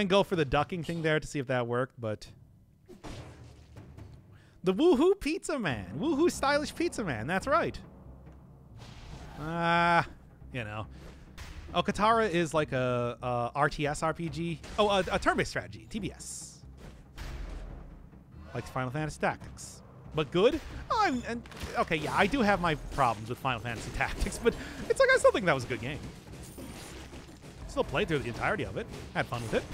and go for the ducking thing there to see if that worked, but... The Woohoo Pizza Man. Woohoo Stylish Pizza Man, that's right. You know. Oh, Katara is like a RTS RPG. Oh, a turn-based strategy, TBS. Like Final Fantasy Tactics. But good? Oh, okay, yeah, I do have my problems with Final Fantasy Tactics, but it's like I still think that was a good game. Still played through the entirety of it. Had fun with it.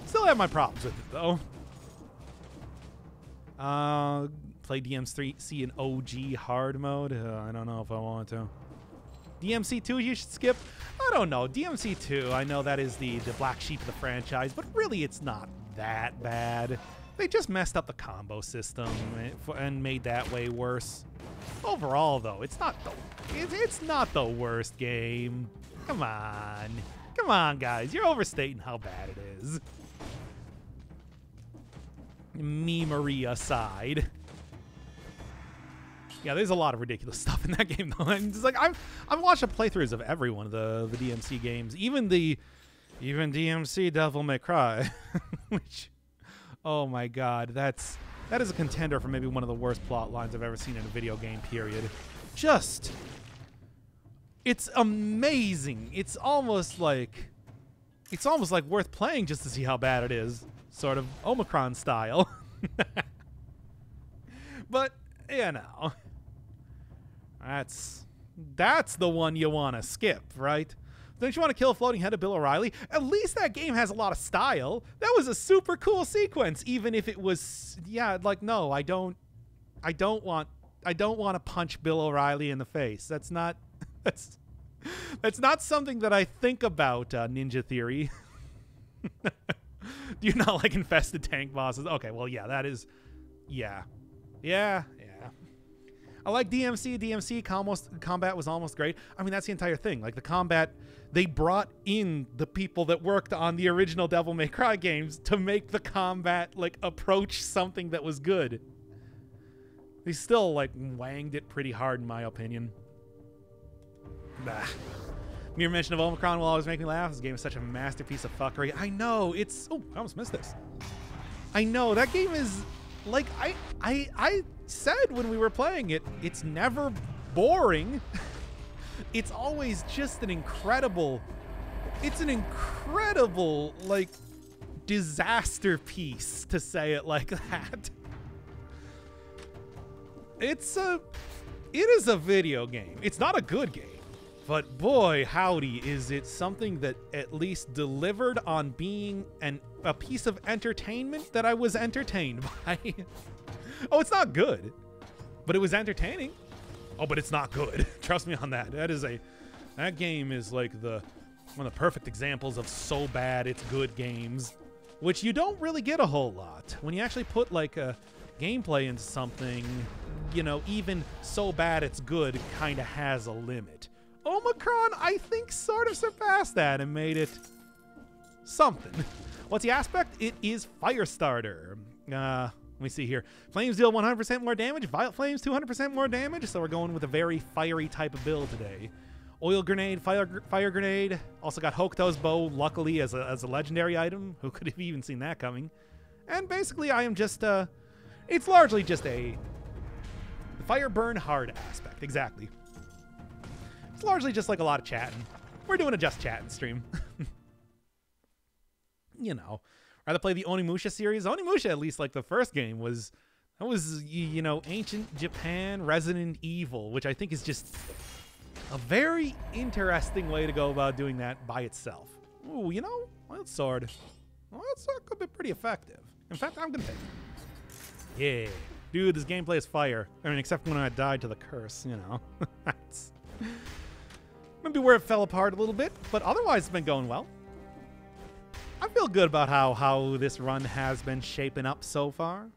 Still have my problems with it, though. Play DMC in OG hard mode. I don't know if I want to. DMC 2 you should skip? I don't know. DMC 2, I know that is the black sheep of the franchise, but really it's not that bad. They just messed up the combo system and made that way worse. Overall, though, it's not the worst game. Come on, guys, you're overstating how bad it is. Memery aside. Yeah, there's a lot of ridiculous stuff in that game, though. And it's like I've watched the playthroughs of every one of the DMC games, even DMC Devil May Cry, which, oh my God, that is a contender for maybe one of the worst plot lines I've ever seen in a video game. Period. It's amazing. It's almost like worth playing just to see how bad it is, sort of Omicron style. But you know. That's the one you want to skip, right? Don't you want to kill a floating head of Bill O'Reilly? At least that game has a lot of style. That was a super cool sequence, even if it was, yeah, like, no, I don't want to punch Bill O'Reilly in the face. That's not something that I think about, Ninja Theory. Do you not like infested tank bosses? Okay, well, yeah, that is, yeah. I like DMC. DMC combat was almost great. I mean, that's the entire thing. Like, the combat, they brought in the people that worked on the original Devil May Cry games to make the combat, like, approach something that was good. They still, like, wanged it pretty hard, in my opinion. Bah. Mere mention of Omicron will always make me laugh. This game is such a masterpiece of fuckery. I know, it's... Oh, I almost missed this. I know, that game is... Like, I said when we were playing it, it's never boring. It's always just an incredible... It's an incredible, like, disaster piece, to say it like that. It is a video game. It's not a good game. But boy, howdy, is it something that at least delivered on being a piece of entertainment that I was entertained by. Oh, it's not good, but it was entertaining. Oh, but it's not good. Trust me on that. That game is like one of the perfect examples of so bad it's good games, which you don't really get a whole lot. When you actually put like a gameplay into something, you know, even so bad it's good kind of has a limit. Omicron, I think, sort of surpassed that and made it something. What's the aspect? It is Firestarter. Let me see here. Flames deal 100% more damage. Violet Flames 200% more damage. So we're going with a very fiery type of build today. Oil Grenade, Fire Grenade. Also got Hokuto's Bow, luckily, as a legendary item. Who could have even seen that coming? And basically, I am just... it's largely just a Fire Burn Hard aspect. Exactly. It's largely just like a lot of chatting. We're doing a just chatting stream. You know, rather play the Onimusha series. Onimusha, at least like the first game, was you know, ancient Japan Resident Evil, which I think is just a very interesting way to go about doing that by itself. Ooh, you know, Wild Sword. Wild Sword could be pretty effective. In fact, I'm gonna take it. Yeah, dude, this gameplay is fire. I mean, except when I died to the curse, you know. That's maybe where it fell apart a little bit, but otherwise it's been going well. I feel good about how this run has been shaping up so far.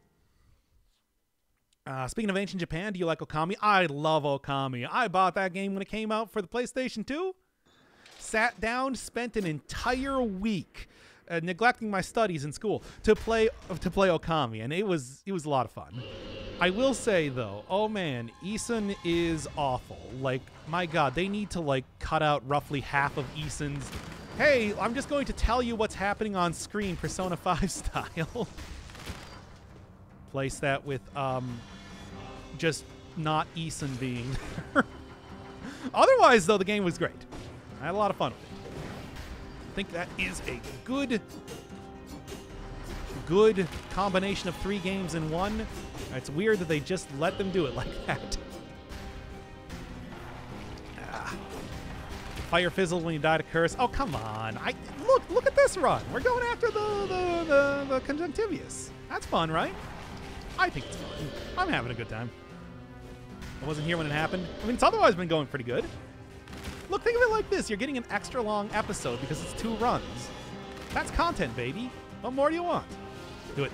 Speaking of ancient Japan, do you like Okami? I love Okami. I bought that game when it came out for the PlayStation 2. Sat down, spent an entire week neglecting my studies in school to play Okami, and it was a lot of fun. I will say though, oh man, Isun is awful. Like, my god, they need to like cut out roughly half of Isun's, hey, I'm just going to tell you what's happening on screen, Persona 5 style. Place that with just not Isun being there. Otherwise, though, the game was great. I had a lot of fun with it. I think that is a good combination of 3 games in one. It's weird that they just let them do it like that. Fire fizzle when you die to curse. Oh, come on. Look at this run. We're going after the conjunctivius. That's fun, right? I think it's fun. I'm having a good time. I wasn't here when it happened. I mean, it's otherwise been going pretty good. Look, think of it like this. You're getting an extra long episode because it's 2 runs. That's content, baby. What more do you want? Do it.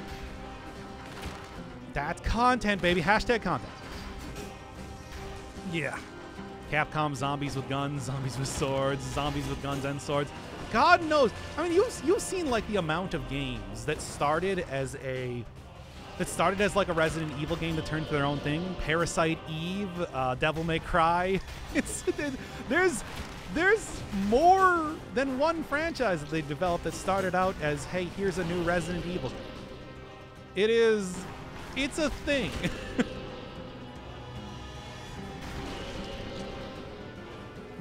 That's content, baby. Hashtag content. Yeah. Capcom zombies with guns, zombies with swords, zombies with guns and swords. God knows. I mean, you've seen like the amount of games that started as like a Resident Evil game that turned to their own thing. Parasite Eve, Devil May Cry. There's more than one franchise that they developed that started out as, hey, here's a new Resident Evil game. It's a thing.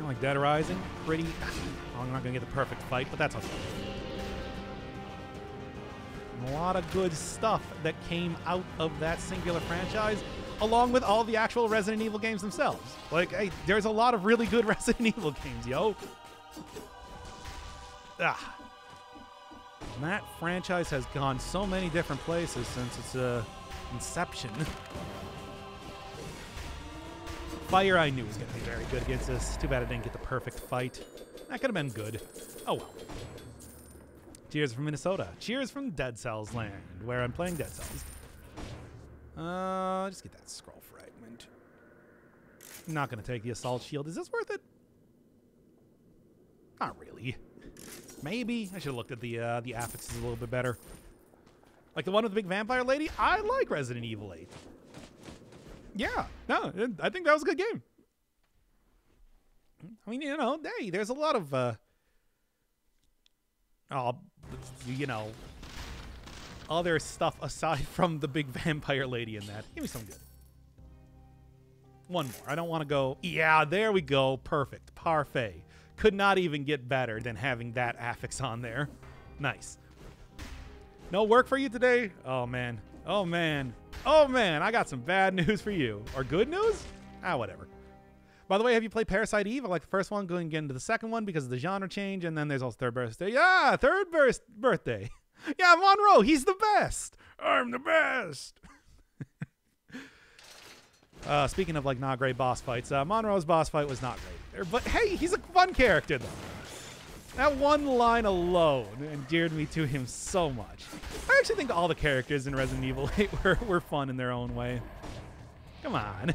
Like Dead Rising, pretty. Oh, I'm not gonna get the perfect fight, but that's okay. A lot of good stuff that came out of that singular franchise, along with all the actual Resident Evil games themselves. Like, hey, there's a lot of really good Resident Evil games, yo. And that franchise has gone so many different places since its inception. Fire I knew was going to be very good against this. Too bad I didn't get the perfect fight. That could have been good. Oh well. Cheers from Minnesota. Cheers from Dead Cells land, where I'm playing Dead Cells. Just get that scroll fragment. Not going to take the assault shield. Is this worth it? Not really. Maybe. I should have looked at the affixes a little bit better. Like the one with the big vampire lady? I like Resident Evil 8. Yeah, no, I think that was a good game. I mean, you know, hey, there's a lot of, you know, other stuff aside from the big vampire lady in that. Give me some good. One more. I don't want to go, yeah, there we go. Perfect. Parfait. Could not even get better than having that affix on there. Nice. No work for you today? Oh, man. Oh, man. Oh, man. I got some bad news for you. Or good news? Whatever. By the way, have you played Parasite Eve? I like the first one, going to get into the second one because of the genre change, and then there's also third birthday. Yeah, third birthday. Yeah, Monroe, he's the best. I'm the best. Speaking of like not great boss fights, Monroe's boss fight was not great. But hey, he's a fun character though. That one line alone endeared me to him so much. I actually think all the characters in Resident Evil 8 were fun in their own way. Come on.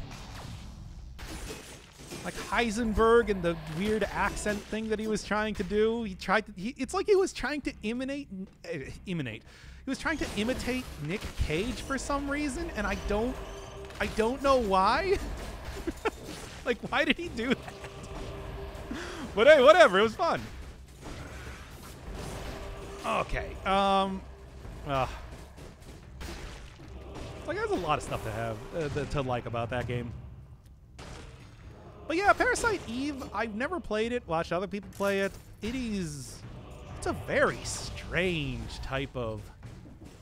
Like Heisenberg and the weird accent thing that he was trying to do. It's like he was trying to imitate. He was trying to imitate Nick Cage for some reason, and I don't know why. Like, why did he do that? But hey, whatever. It was fun. Okay. Like, there's a lot of stuff to have to like about that game. But yeah, Parasite Eve, I've never played it, watched other people play it. It's a very strange type of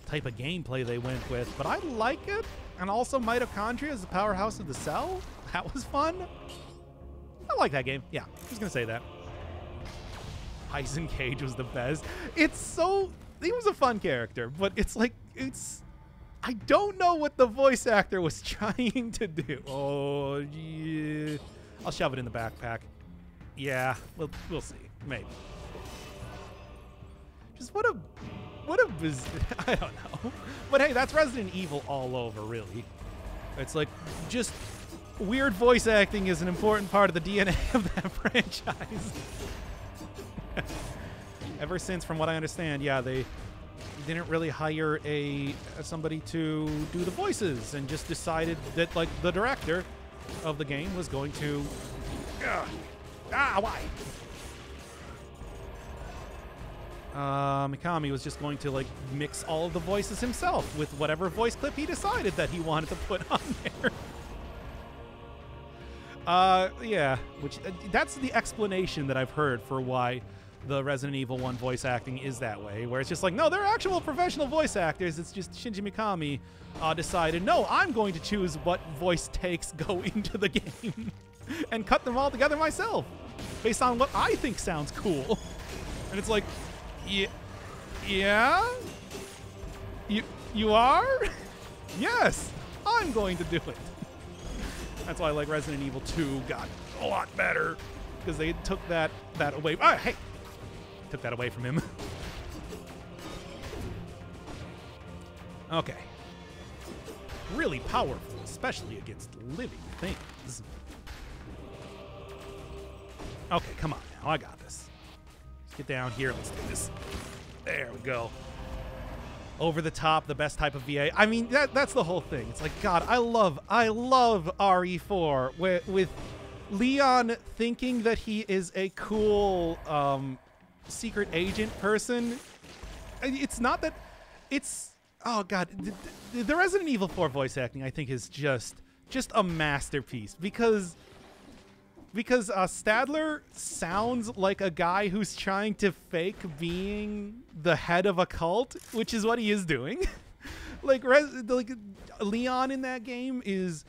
gameplay they went with, but I like it. And also Mitochondria is the powerhouse of the cell. That was fun. I like that game. Yeah, I was gonna say that. Tyson Cage was the best. He was a fun character, but I don't know what the voice actor was trying to do. Oh, yeah. I'll shove it in the backpack. Yeah, we'll see. Maybe. Just what a I don't know. But hey, that's Resident Evil all over, really. It's like, just weird voice acting is an important part of the DNA of that franchise. Ever since, from what I understand, yeah, they didn't really hire somebody to do the voices and just decided that, like, the director of the game was going to... why? Mikami was just going to, like, mix all of the voices himself with whatever voice clip he decided that he wanted to put on there. Yeah, which that's the explanation that I've heard for why the Resident Evil 1 voice acting is that way, where it's just like, no, they're actual professional voice actors. It's just Shinji Mikami decided, no, I'm going to choose what voice takes go into the game and cut them all together myself based on what I think sounds cool. And it's like, yeah? You are? Yes, I'm going to do it. That's why, like, Resident Evil 2 got a lot better, because they took that away. Oh, hey! Took that away from him. Okay. Really powerful, especially against living things. Okay, come on now. I got this. Let's get down here. Let's do this. There we go. Over the top, the best type of VA. I mean, that's the whole thing. It's like, God, I love RE4 with Leon thinking that he is a cool secret agent person. It's not that. It's, oh God, the Resident Evil 4 voice acting, I think, is just a masterpiece, because Stadler sounds like a guy who's trying to fake being the head of a cult, which is what he is doing. like Leon in that game is...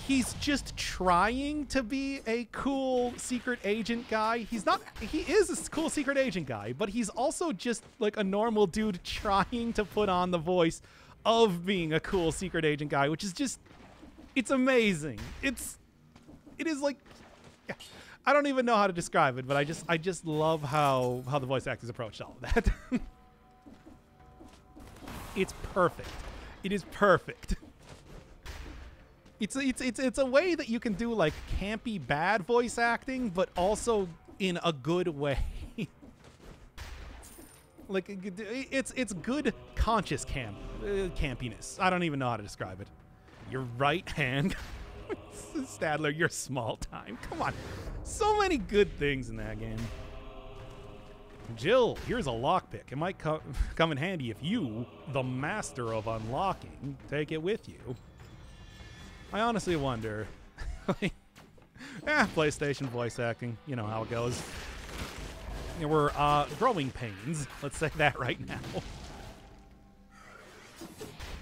He's just trying to be a cool secret agent guy. He is a cool secret agent guy, but he's also just like a normal dude trying to put on the voice of being a cool secret agent guy, which is just... It's amazing. It is like, I don't even know how to describe it, but I just love how the voice actors approached all of that. It's perfect. It is perfect. It's a way that you can do, like, campy bad voice acting, but also in a good way. Like, it's good conscious campiness. I don't even know how to describe it. Your right hand. Stadler, you're small time. Come on. So many good things in that game. Jill, here's a lockpick. It might come in handy if you, the master of unlocking, take it with you. I honestly wonder. PlayStation voice acting. You know how it goes. There were growing pains. Let's say that right now.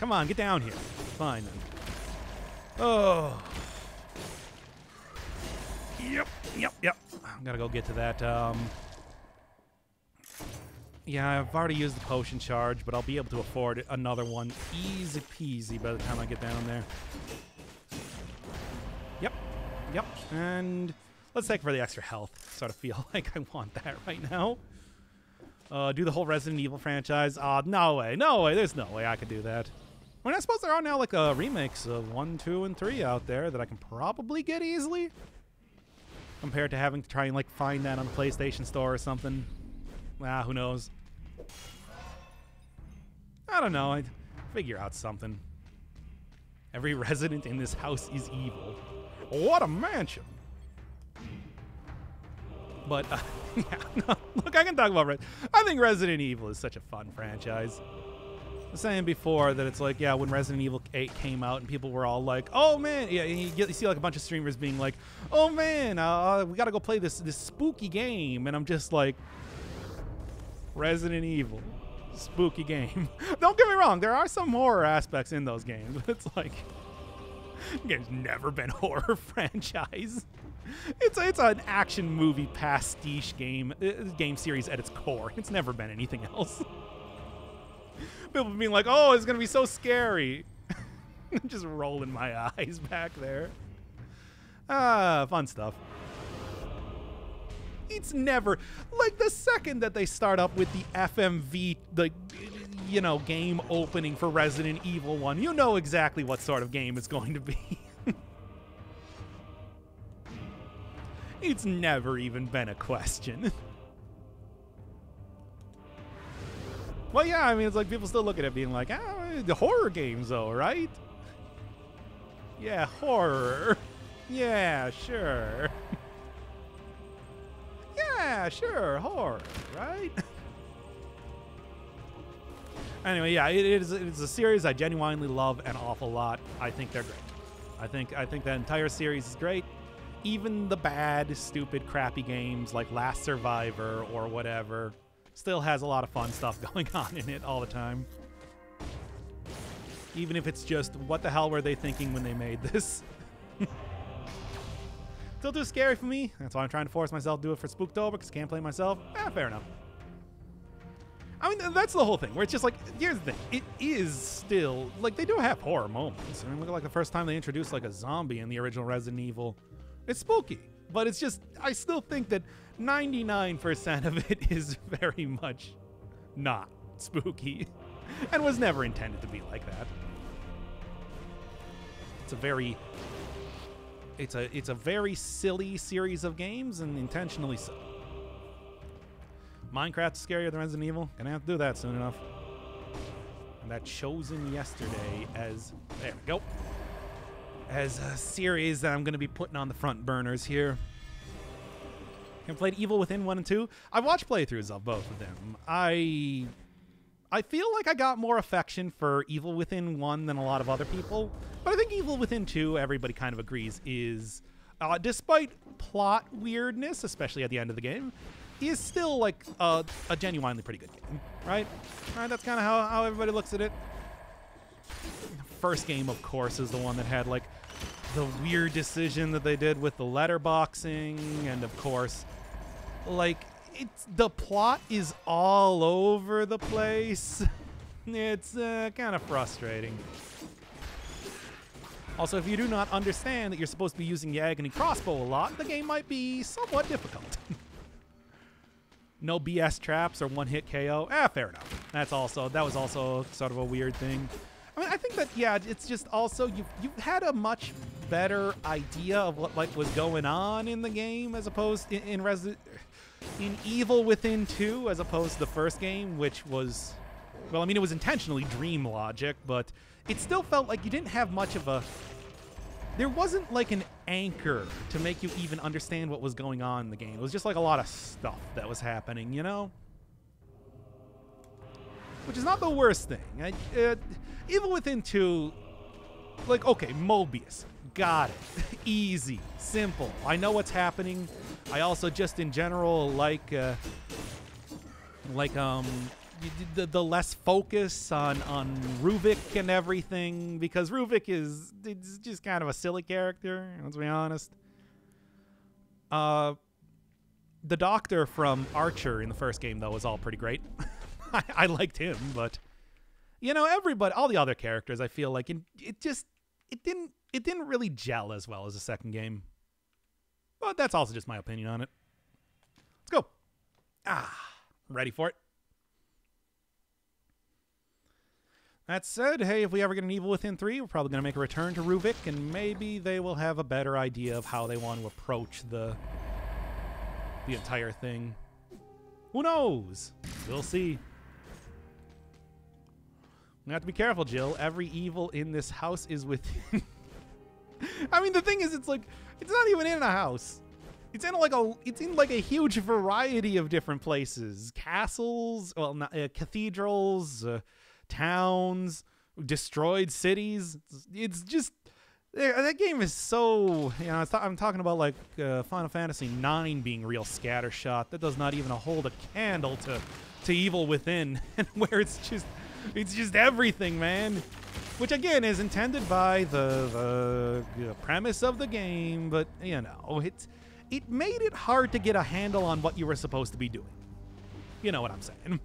Come on, get down here. Fine then. Oh. Yep. I'm gonna go get to that. Yeah, I've already used the potion charge, but I'll be able to afford another one easy peasy by the time I get down there. Yep. And let's take it for the extra health. Sort of feel like I want that right now. Do the whole Resident Evil franchise. No way. There's no way I could do that. I mean, I suppose there are now, like, remakes of 1, 2, and 3 out there that I can probably get easily, compared to having to try and, like, find that on the PlayStation Store or something. Who knows? I don't know. I'd figure out something. Every resident in this house is evil. What a mansion! But, yeah, no, look, I can talk about I think Resident Evil is such a fun franchise. was saying before that it's like, yeah, when Resident Evil 8 came out and people were all like, oh man, yeah, you see like a bunch of streamers being like, oh man, we gotta go play this spooky game, and I'm just like, Resident Evil, spooky game. Don't get me wrong, there are some horror aspects in those games, but it's like, the game's never been a horror franchise. It's an action movie pastiche game series at its core. It's never been anything else. People being like, oh, it's going to be so scary. Just rolling my eyes back there. Fun stuff. It's never, like, the second that they start up with the FMV, the, you know, game opening for Resident Evil 1, you know exactly what sort of game it's going to be. It's never even been a question. Well, yeah, I mean, it's like people still look at it being like, the horror games, though, right? Yeah, horror. Yeah, sure. Yeah, sure, horror, right? Anyway, yeah, it's a series I genuinely love an awful lot. I think they're great. I think that entire series is great. Even the bad, stupid, crappy games like Last Survivor or whatever still has a lot of fun stuff going on in it all the time. Even if it's just, what the hell were they thinking when they made this? Still too scary for me. That's why I'm trying to force myself to do it for Spooktober, because I can't play myself. Fair enough. I mean, that's the whole thing, where it's just like, here's the thing. It is still, like, they do have horror moments. I mean, look at like the first time they introduced like a zombie in the original Resident Evil. It's spooky, but it's just, I still think that 99% of it is very much not spooky and was never intended to be like that. It's a very silly series of games, and intentionally so. Minecraft is scarier than Resident Evil. Gonna have to do that soon enough. And that chosen yesterday as, there we go, as a series that I'm going to be putting on the front burners here. I played Evil Within 1 and 2. I've watched playthroughs of both of them. I feel like I got more affection for Evil Within 1 than a lot of other people. But I think Evil Within 2, everybody kind of agrees, is, despite plot weirdness, especially at the end of the game, is still like a genuinely pretty good game, right? That's kind of how everybody looks at it. First game, of course, is the one that had like the weird decision that they did with the letterboxing, and of course, like, the plot is all over the place. It's kind of frustrating. Also, if you do not understand that you're supposed to be using the agony crossbow a lot, the game might be somewhat difficult. No BS traps or one-hit KO. Fair enough. That was also sort of a weird thing. I mean, I think that, yeah, it's just also, you've had a much better idea of what, like, was going on in the game, as opposed in Evil Within 2, as opposed to the first game, which was, well, I mean, it was intentionally dream logic, but it still felt like you didn't have much of a, there wasn't like an anchor to make you even understand what was going on in the game. It was just like a lot of stuff that was happening, you know? Which is not the worst thing. Evil Within 2, like, okay, Mobius, got it. Easy, simple. I know what's happening. I also just in general like the less focus on Ruvik and everything, because Ruvik it's just kind of a silly character, let's be honest. The doctor from Archer in the first game, though, was all pretty great. I liked him, but you know, everybody, all the other characters, I feel like it didn't really gel as well as the second game. But that's also just my opinion on it. Let's go. Ready for it. That said, hey, if we ever get an Evil Within 3, we're probably going to make a return to Ruvik, and maybe they will have a better idea of how they want to approach the entire thing. Who knows? We'll see. We have to be careful, Jill. Every evil in this house is within. I mean, the thing is, it's like, it's not even in a house. It's in like a huge variety of different places. Castles, well, not, cathedrals, towns, destroyed cities. It's just that game is so, you know, I'm talking about like Final Fantasy IX being real scattershot. That does not even hold a candle to Evil Within, and where it's just everything, man. Which again is intended by the premise of the game, but you know, it made it hard to get a handle on what you were supposed to be doing. You know what I'm saying?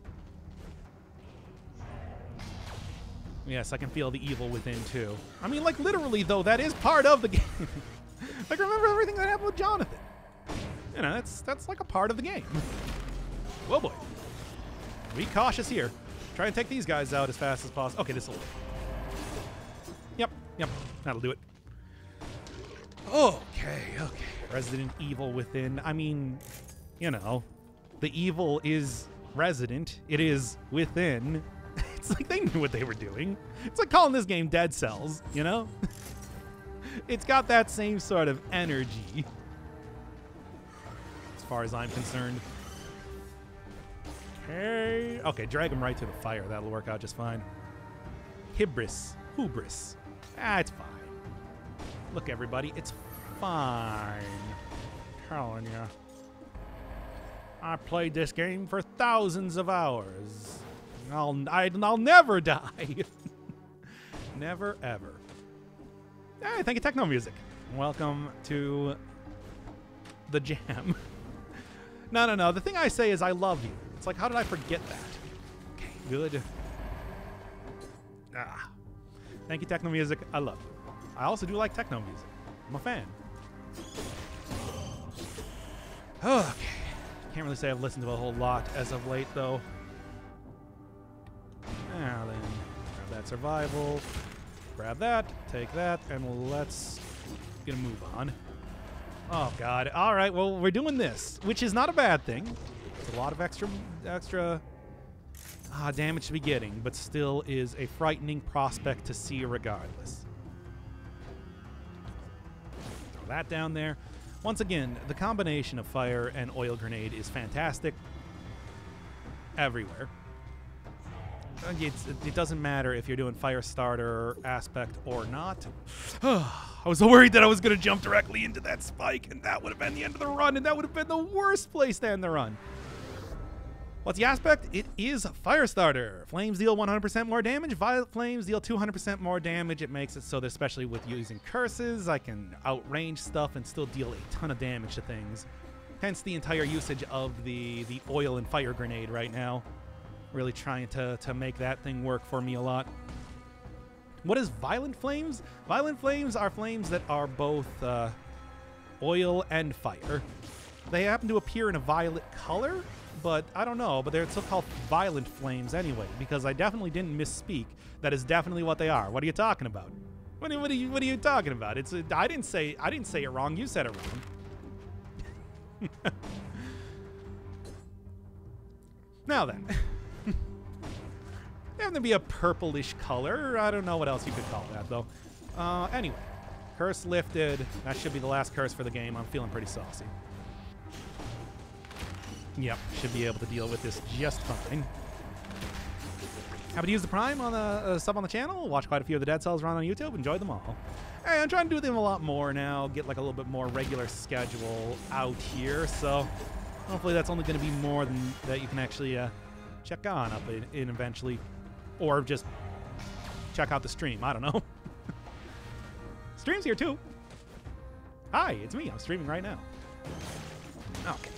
Yes, I can feel the evil within, too. I mean, like, literally, though, that is part of the game. Like, remember everything that happened with Jonathan. You know, that's like a part of the game. Whoa, boy. Be cautious here. Try and take these guys out as fast as possible. Okay, this will work. Yep, that'll do it. Okay. Resident Evil Within. I mean, you know, the evil is resident. It is within. It's like they knew what they were doing. It's like calling this game Dead Cells, you know? It's got that same sort of energy, as far as I'm concerned. Hey. Okay, drag him right to the fire. That'll work out just fine. Hubris. It's fine. Look, everybody, it's fine. Telling ya. I played this game for thousands of hours. I'll never die. Never, ever. Hey, thank you, Techno Music. Welcome to the jam. No. The thing I say is I love you. It's like, how did I forget that? Okay, good. Thank you, Techno Music. I love you. I also do like techno music. I'm a fan. Okay. Can't really say I've listened to a whole lot as of late, though. Now then, grab that survival, grab that, take that, and let's get a move on. Oh, God. All right, well, we're doing this, which is not a bad thing. It's a lot of extra damage to be getting, but still is a frightening prospect to see regardless. Throw that down there. Once again, the combination of fire and oil grenade is fantastic everywhere. It doesn't matter if you're doing Firestarter Aspect or not. I was so worried that I was going to jump directly into that spike, and that would have been the end of the run, and that would have been the worst place to end the run. What's the aspect? It is Firestarter. Flames deal 100% more damage. Violet flames deal 200% more damage. It makes it so that, especially with using curses, I can outrange stuff and still deal a ton of damage to things. Hence the entire usage of the oil and fire grenade right now. Really trying to make that thing work for me a lot. What is Violent Flames? Violent Flames are flames that are both oil and fire. They happen to appear in a violet color, but I don't know. But they're still called Violent Flames anyway, because I definitely didn't misspeak. That is definitely what they are. What are you talking about? What are you talking about? I didn't say it wrong. You said it wrong. Now then. They have to be a purplish color. I don't know what else you could call that, though. Anyway, curse lifted. That should be the last curse for the game. I'm feeling pretty saucy. Yep, should be able to deal with this just fine. Happy to use the Prime on the sub on the channel. Watch quite a few of the Dead Cells around on YouTube. Enjoyed them all. Hey, I'm trying to do them a lot more now. Get like a little bit more regular schedule out here. So hopefully that's only going to be more than that you can actually check on up in eventually. Or just check out the stream. I don't know. Stream's here too. Hi, it's me. I'm streaming right now. Okay.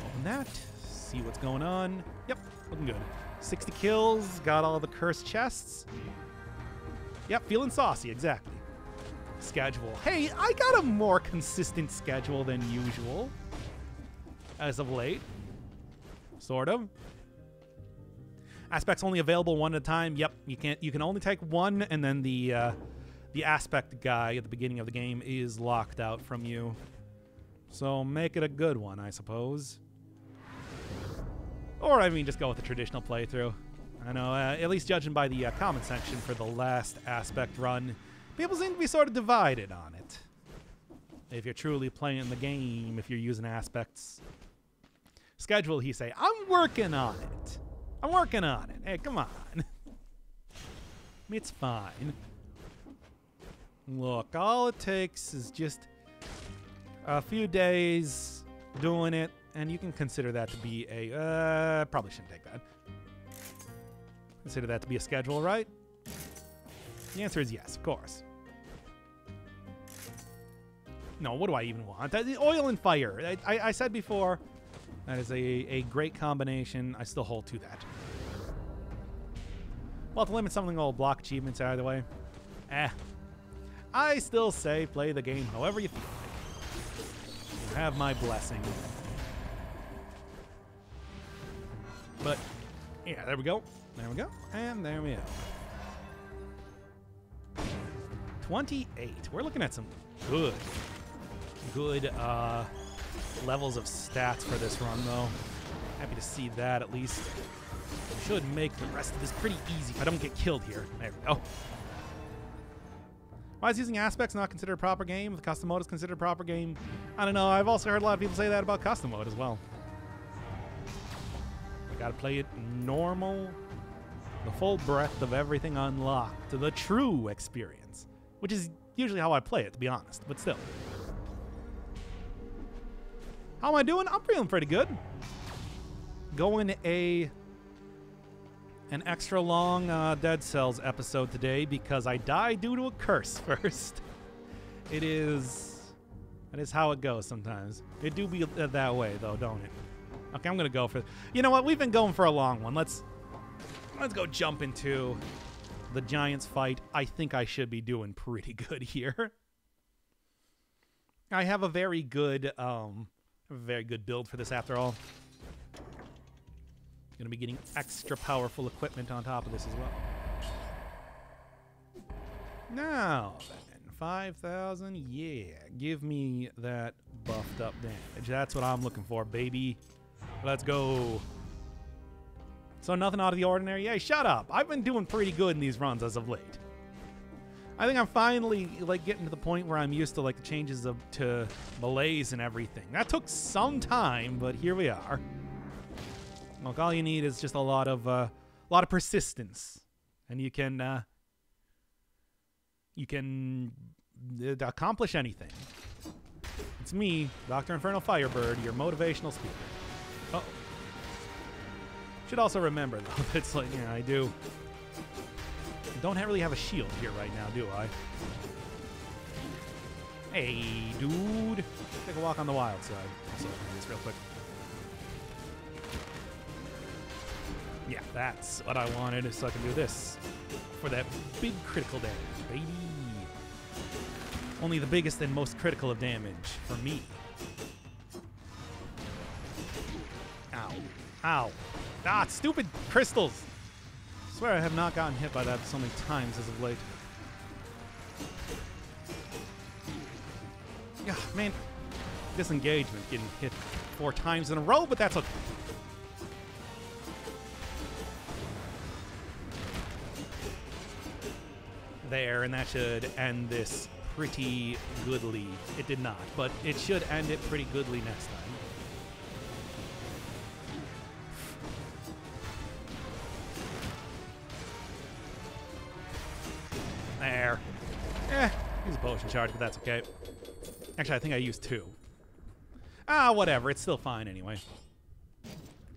Open that. See what's going on. Yep, looking good. 60 kills. Got all the cursed chests. Yep, feeling saucy. Exactly. Schedule. Hey, I got a more consistent schedule than usual. As of late. Sort of. Aspect's only available one at a time. Yep, you can only take one, and then the aspect guy at the beginning of the game is locked out from you. So make it a good one, I suppose. Or I mean, just go with the traditional playthrough. I know, at least judging by the comment section for the last aspect run, people seem to be sort of divided on it. If you're truly playing the game, if you're using aspects. Schedule, he say, I'm working on it. I'm working on it. Hey, come on. It's fine. Look, all it takes is just a few days doing it, and you can consider that to be a... probably shouldn't take that. Consider that to be a schedule, right? The answer is yes, of course. No, what do I even want? The oil and fire. I said before, that is a great combination. I still hold to that. Well, to limit something old block achievements out of the way. I still say play the game however you feel like. You have my blessing. But, yeah, there we go. There we go. And there we go. 28. We're looking at some good levels of stats for this run, though. Happy to see that, at least. Should make the rest of this pretty easy if I don't get killed here. There we go. Why is using aspects not considered a proper game? If custom mode is considered a proper game? I don't know. I've also heard a lot of people say that about custom mode as well. You gotta play it normal. The full breadth of everything unlocked to the true experience. Which is usually how I play it, to be honest. But still. How am I doing? I'm feeling pretty good. Going an extra long Dead Cells episode today because I died due to a curse first. That is how it goes sometimes. It do be that way though, don't it? Okay, I'm gonna go for. You know what? We've been going for a long one. Let's go jump into the Giants fight. I think I should be doing pretty good here. I have a very good build for this after all. Going to be getting extra powerful equipment on top of this as well. Now, then, 5,000. Yeah, give me that buffed up damage. That's what I'm looking for, baby. Let's go. So nothing out of the ordinary. Hey, shut up. I've been doing pretty good in these runs as of late. I think I'm finally like getting to the point where I'm used to like the changes to malaise and everything. That took some time, but here we are. Look, all you need is just a lot of persistence, and you can accomplish anything. It's me, Dr. Inferno Firebird, your motivational speaker. Uh-oh. Should also remember though that it's like, yeah, I don't really have a shield here right now, do I? Hey, dude, take a walk on the wild side. Also, let me do this real quick. Yeah, that's what I wanted, so I can do this for that big critical damage, baby. Only the biggest and most critical of damage for me. Ow. Ow. Ah, stupid crystals. I swear I have not gotten hit by that so many times as of late. Yeah, man. Disengagement getting hit 4 times in a row, but that's okay. There, and that should end this pretty goodly. It did not, but it should end it pretty goodly next time. There. Use a potion charge, but that's okay. Actually, I think I used 2. Ah, whatever. It's still fine anyway.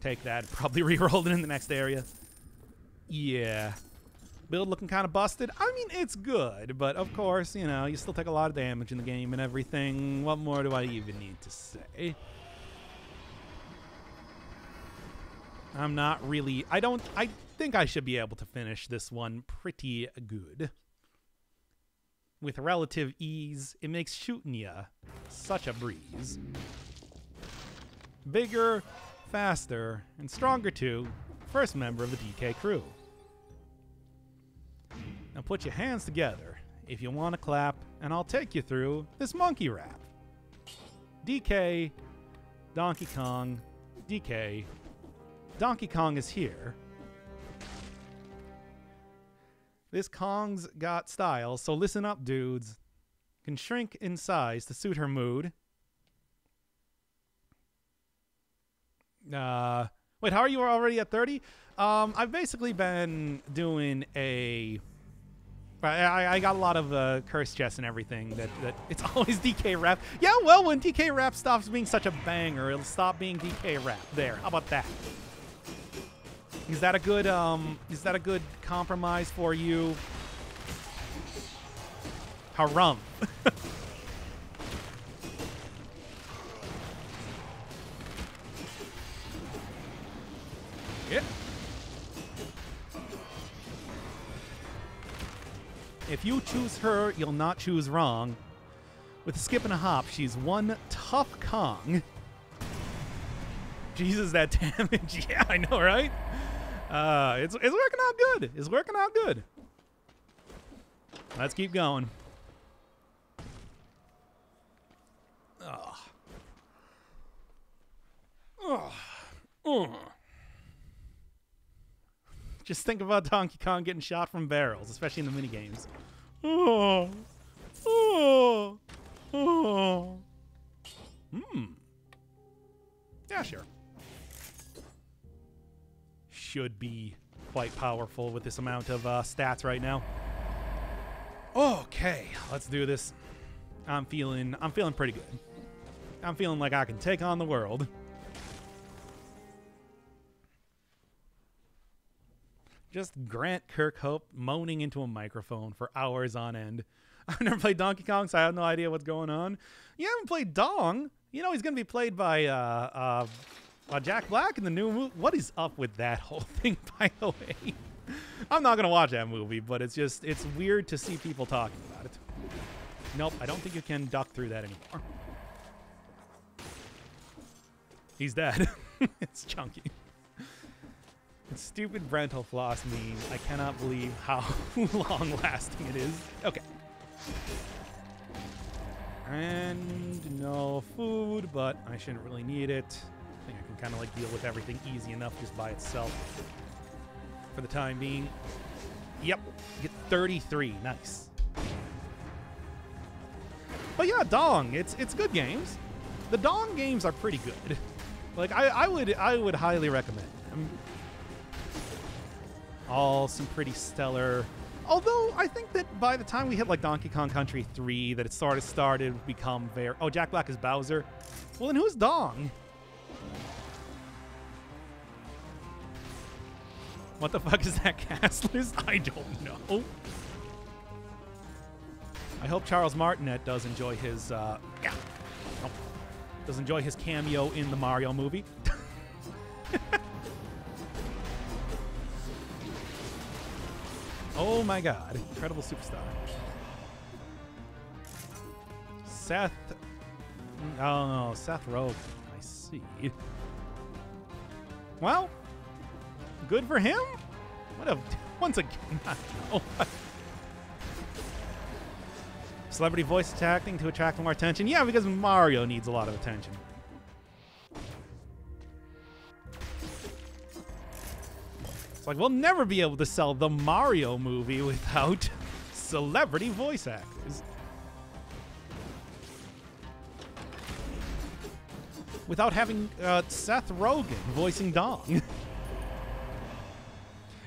Take that. Probably re-rolled it in the next area. Yeah. Build looking kind of busted. I mean, it's good, but of course, you know, you still take a lot of damage in the game and everything. What more do I even need to say? I'm not really... I think I should be able to finish this one pretty good. With relative ease, it makes shooting ya such a breeze. Bigger, faster, and stronger too. First member of the DK crew. Now put your hands together if you want to clap, and I'll take you through this monkey rap. DK, Donkey Kong, DK. Donkey Kong is here. This Kong's got style, so listen up, dudes. Can shrink in size to suit her mood. Wait, how are you already at 30? I've basically been doing a I got a lot of curse chests and everything that it's always DK rap. Yeah, well, when DK rap stops being such a banger, it'll stop being DK rap. There, how about that? Is that a good compromise for you? Haram. Yeah. If you choose her, you'll not choose wrong. With a skip and a hop, she's one tough Kong. Jesus, that damage. Yeah, I know, right? It's working out good. It's working out good. Let's keep going. Just think about Donkey Kong getting shot from barrels, especially in the minigames. Yeah, sure. Should be quite powerful with this amount of stats right now. Okay, let's do this. I'm feeling pretty good. I'm feeling like I can take on the world. Just Grant Kirkhope moaning into a microphone for hours on end. I've never played Donkey Kong, so I have no idea what's going on. You haven't played Dong? You know he's going to be played by Jack Black in the new movie. What is up with that whole thing, by the way? I'm not going to watch that movie, but it's weird to see people talking about it. Nope, I don't think you can duck through that anymore. He's dead. It's chunky. It's stupid Brental Floss meme. I cannot believe how long-lasting it is. Okay. And no food, but I shouldn't really need it. I think I can kind of like deal with everything easy enough just by itself for the time being. Yep, get 33. Nice. But yeah, Dong. It's good games. The Dong games are pretty good. Like I would highly recommend them. All some pretty stellar. Although I think that by the time we hit like Donkey Kong Country 3, that it started to become very. Oh, Jack Black is Bowser. Well, then who's Dong? What the fuck is that cast list? I don't know. I hope Charles Martinet does enjoy his. Does enjoy his cameo in the Mario movie. Oh my god. Incredible superstar. Seth. Oh no, Seth Rogen. I see. Well, good for him. What a. Once again, I don't know. Celebrity voice acting to attract more attention. Yeah, because Mario needs a lot of attention. Like, we'll never be able to sell the Mario movie without celebrity voice actors. Without having Seth Rogen voicing Dong.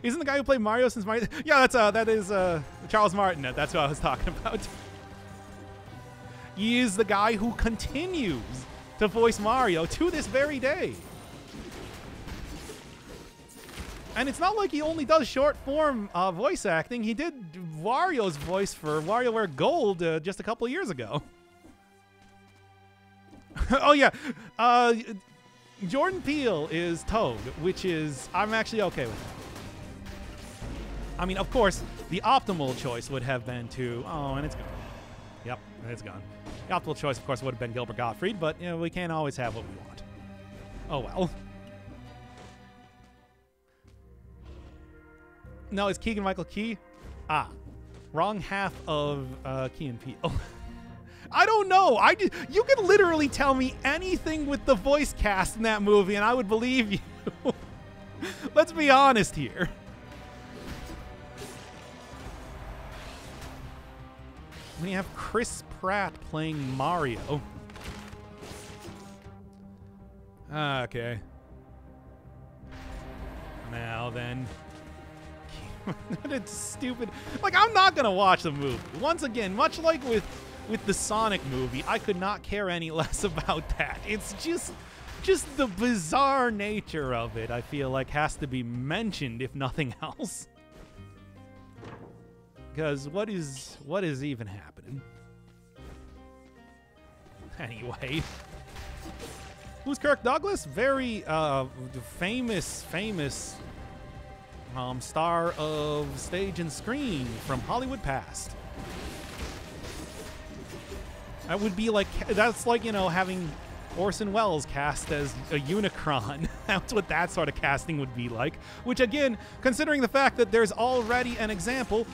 Isn't the guy who played Mario since Mario? Yeah, that is Charles Martinet. That's what I was talking about. He is the guy who continues to voice Mario to this very day. And it's not like he only does short-form voice acting. He did Wario's voice for WarioWare Gold just a couple of years ago. Oh, yeah. Jordan Peele is Toad, which is... I'm actually okay with that. I mean, of course, the optimal choice would have been to... Oh, and it's gone. Yep, it's gone. The optimal choice, of course, would have been Gilbert Gottfried, but, you know, we can't always have what we want. Oh, well. No, it's Keegan-Michael Key. Ah, wrong half of Key and Peele. I don't know. You could literally tell me anything with the voice cast in that movie, and I would believe you. Let's be honest here. When you have Chris Pratt playing Mario. Okay. Now then. It's stupid. Like, I'm not gonna watch the movie. Once again, much like with the Sonic movie, I could not care any less about that. It's just the bizarre nature of it, I feel like, has to be mentioned, if nothing else. Because what is even happening? Anyway. Who's Kirk Douglas? Very famous star of stage and screen from Hollywood past. That would be like, that's like, you know, having Orson Welles cast as a Unicron. That's what that sort of casting would be like. Which, again, considering the fact that there's already an example,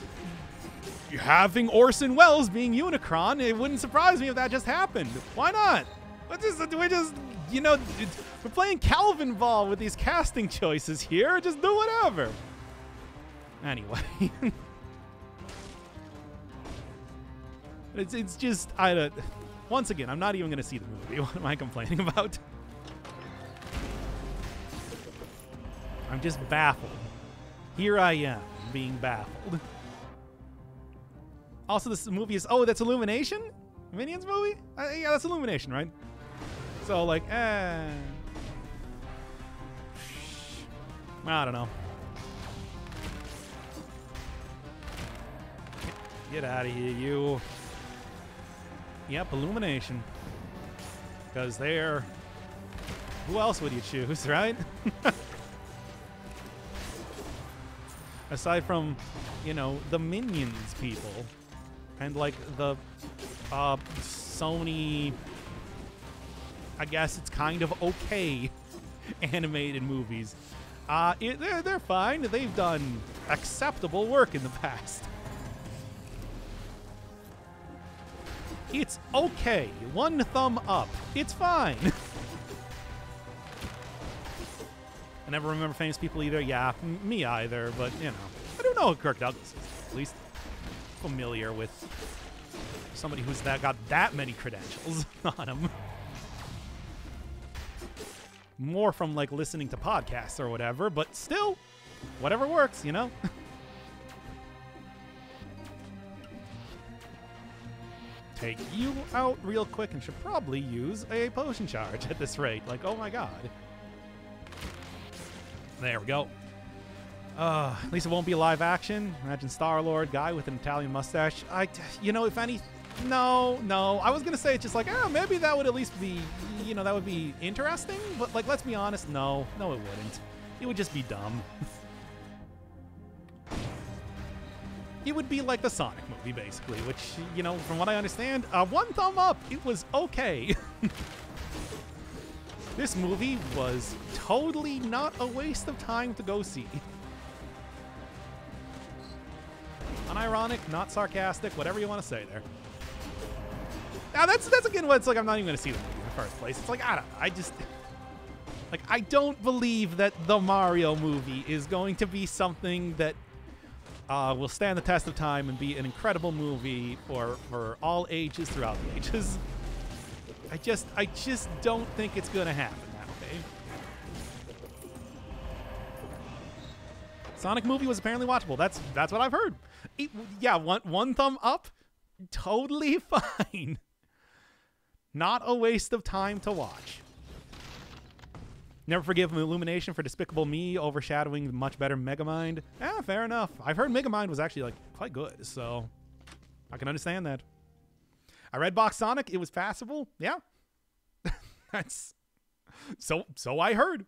having Orson Welles being Unicron, it wouldn't surprise me if that just happened. Why not? We're just, you know, we're playing Calvin ball with these casting choices here. Just do whatever. Anyway. It's just, once again, I'm not even going to see the movie. What am I complaining about? I'm just baffled. Here I am, being baffled. Also, this movie is, oh, that's Illumination? Minions movie? Yeah, that's Illumination, right? So, like, I don't know. Get out of here, you. Yep, Illumination. Because they're... Who else would you choose, right? Aside from, you know, the Minions people. And, like, the Sony... I guess it's kind of okay animated movies. They're fine. They've done acceptable work in the past. It's okay. One thumb up. It's fine. I never remember famous people either. Yeah, me either. But, you know, I don't know who Kirk Douglas is. At least familiar with somebody who's got that many credentials on him. More from, like, listening to podcasts or whatever, but still, whatever works, you know? Take you out real quick and should probably use a potion charge at this rate. Like, oh my god. There we go. At least it won't be live action. Imagine Star-Lord guy with an Italian mustache. You know, if any... No. I was going to say it's just like, maybe that would at least be, you know, that would be interesting. But, like, let's be honest, no, it wouldn't. It would just be dumb. It would be like the Sonic movie, basically, which, you know, from what I understand, one thumb up, it was okay. This movie was totally not a waste of time to go see. Unironic, not sarcastic, whatever you want to say there. Now, that's again what it's like. I'm not even going to see the movie in the first place. It's like, I don't know. I don't believe that the Mario movie is going to be something that will stand the test of time and be an incredible movie for all ages throughout the ages. I just don't think it's going to happen that way. Sonic movie was apparently watchable. That's what I've heard. Yeah, one thumb up, totally fine. Not a waste of time to watch. Never forgive Illumination for Despicable Me overshadowing the much better Megamind. Yeah, fair enough. I've heard Megamind was actually, like, quite good, so I can understand that. I read Box Sonic. It was passable. Yeah. That's... So I heard.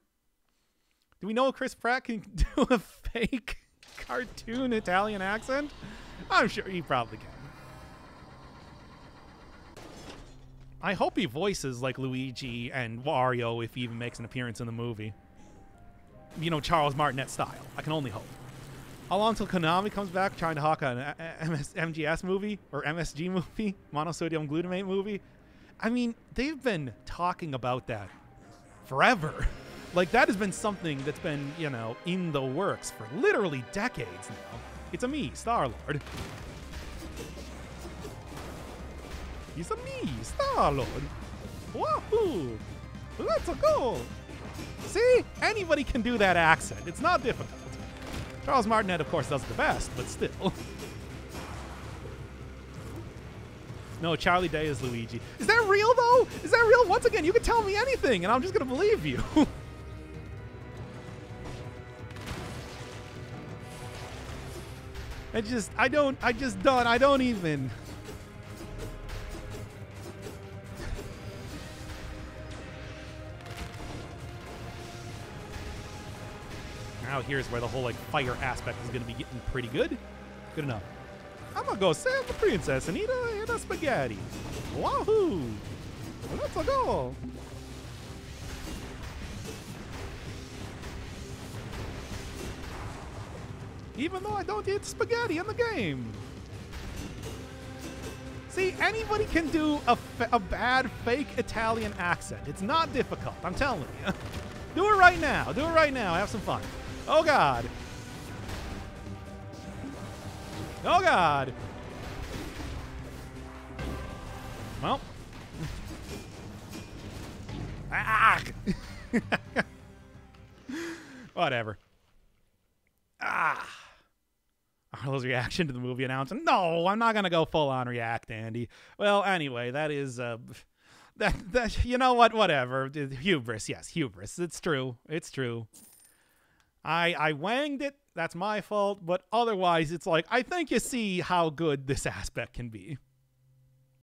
Do we know if Chris Pratt can do a fake cartoon Italian accent? I'm sure he probably can. I hope he voices like Luigi and Wario if he even makes an appearance in the movie. You know, Charles Martinet style. I can only hope. How long till Konami comes back trying to hawk an MGS movie or MSG movie, monosodium glutamate movie? I mean, they've been talking about that forever. Like, that has been something that's been, you know, in the works for literally decades now. It's a me, Star-Lord. He's a me, Star-Lord. Wahoo! Let's go! See? Anybody can do that accent. It's not difficult. Charles Martinet, of course, does the best, but still. No, Charlie Day is Luigi. Is that real, though? Is that real? Once again, you can tell me anything, and I'm just going to believe you. I don't even. Now here's where the whole, like, fire aspect is going to be getting pretty good. Good enough. I'm going to go save the princess and eat a spaghetti. Wahoo! Let's go! Even though I don't eat spaghetti in the game. See, anybody can do a bad fake Italian accent. It's not difficult, I'm telling you. Do it right now. Do it right now. Have some fun. Oh, God. Oh, God. Well. Ah! Whatever. Ah. Arlo's reaction to the movie announcement. No, I'm not going to go full on react, Andy. Well, anyway, that is, that you know what? Whatever. Hubris. Yes, hubris. It's true. It's true. I wanged it. That's my fault. But otherwise, it's like, I think you see how good this aspect can be.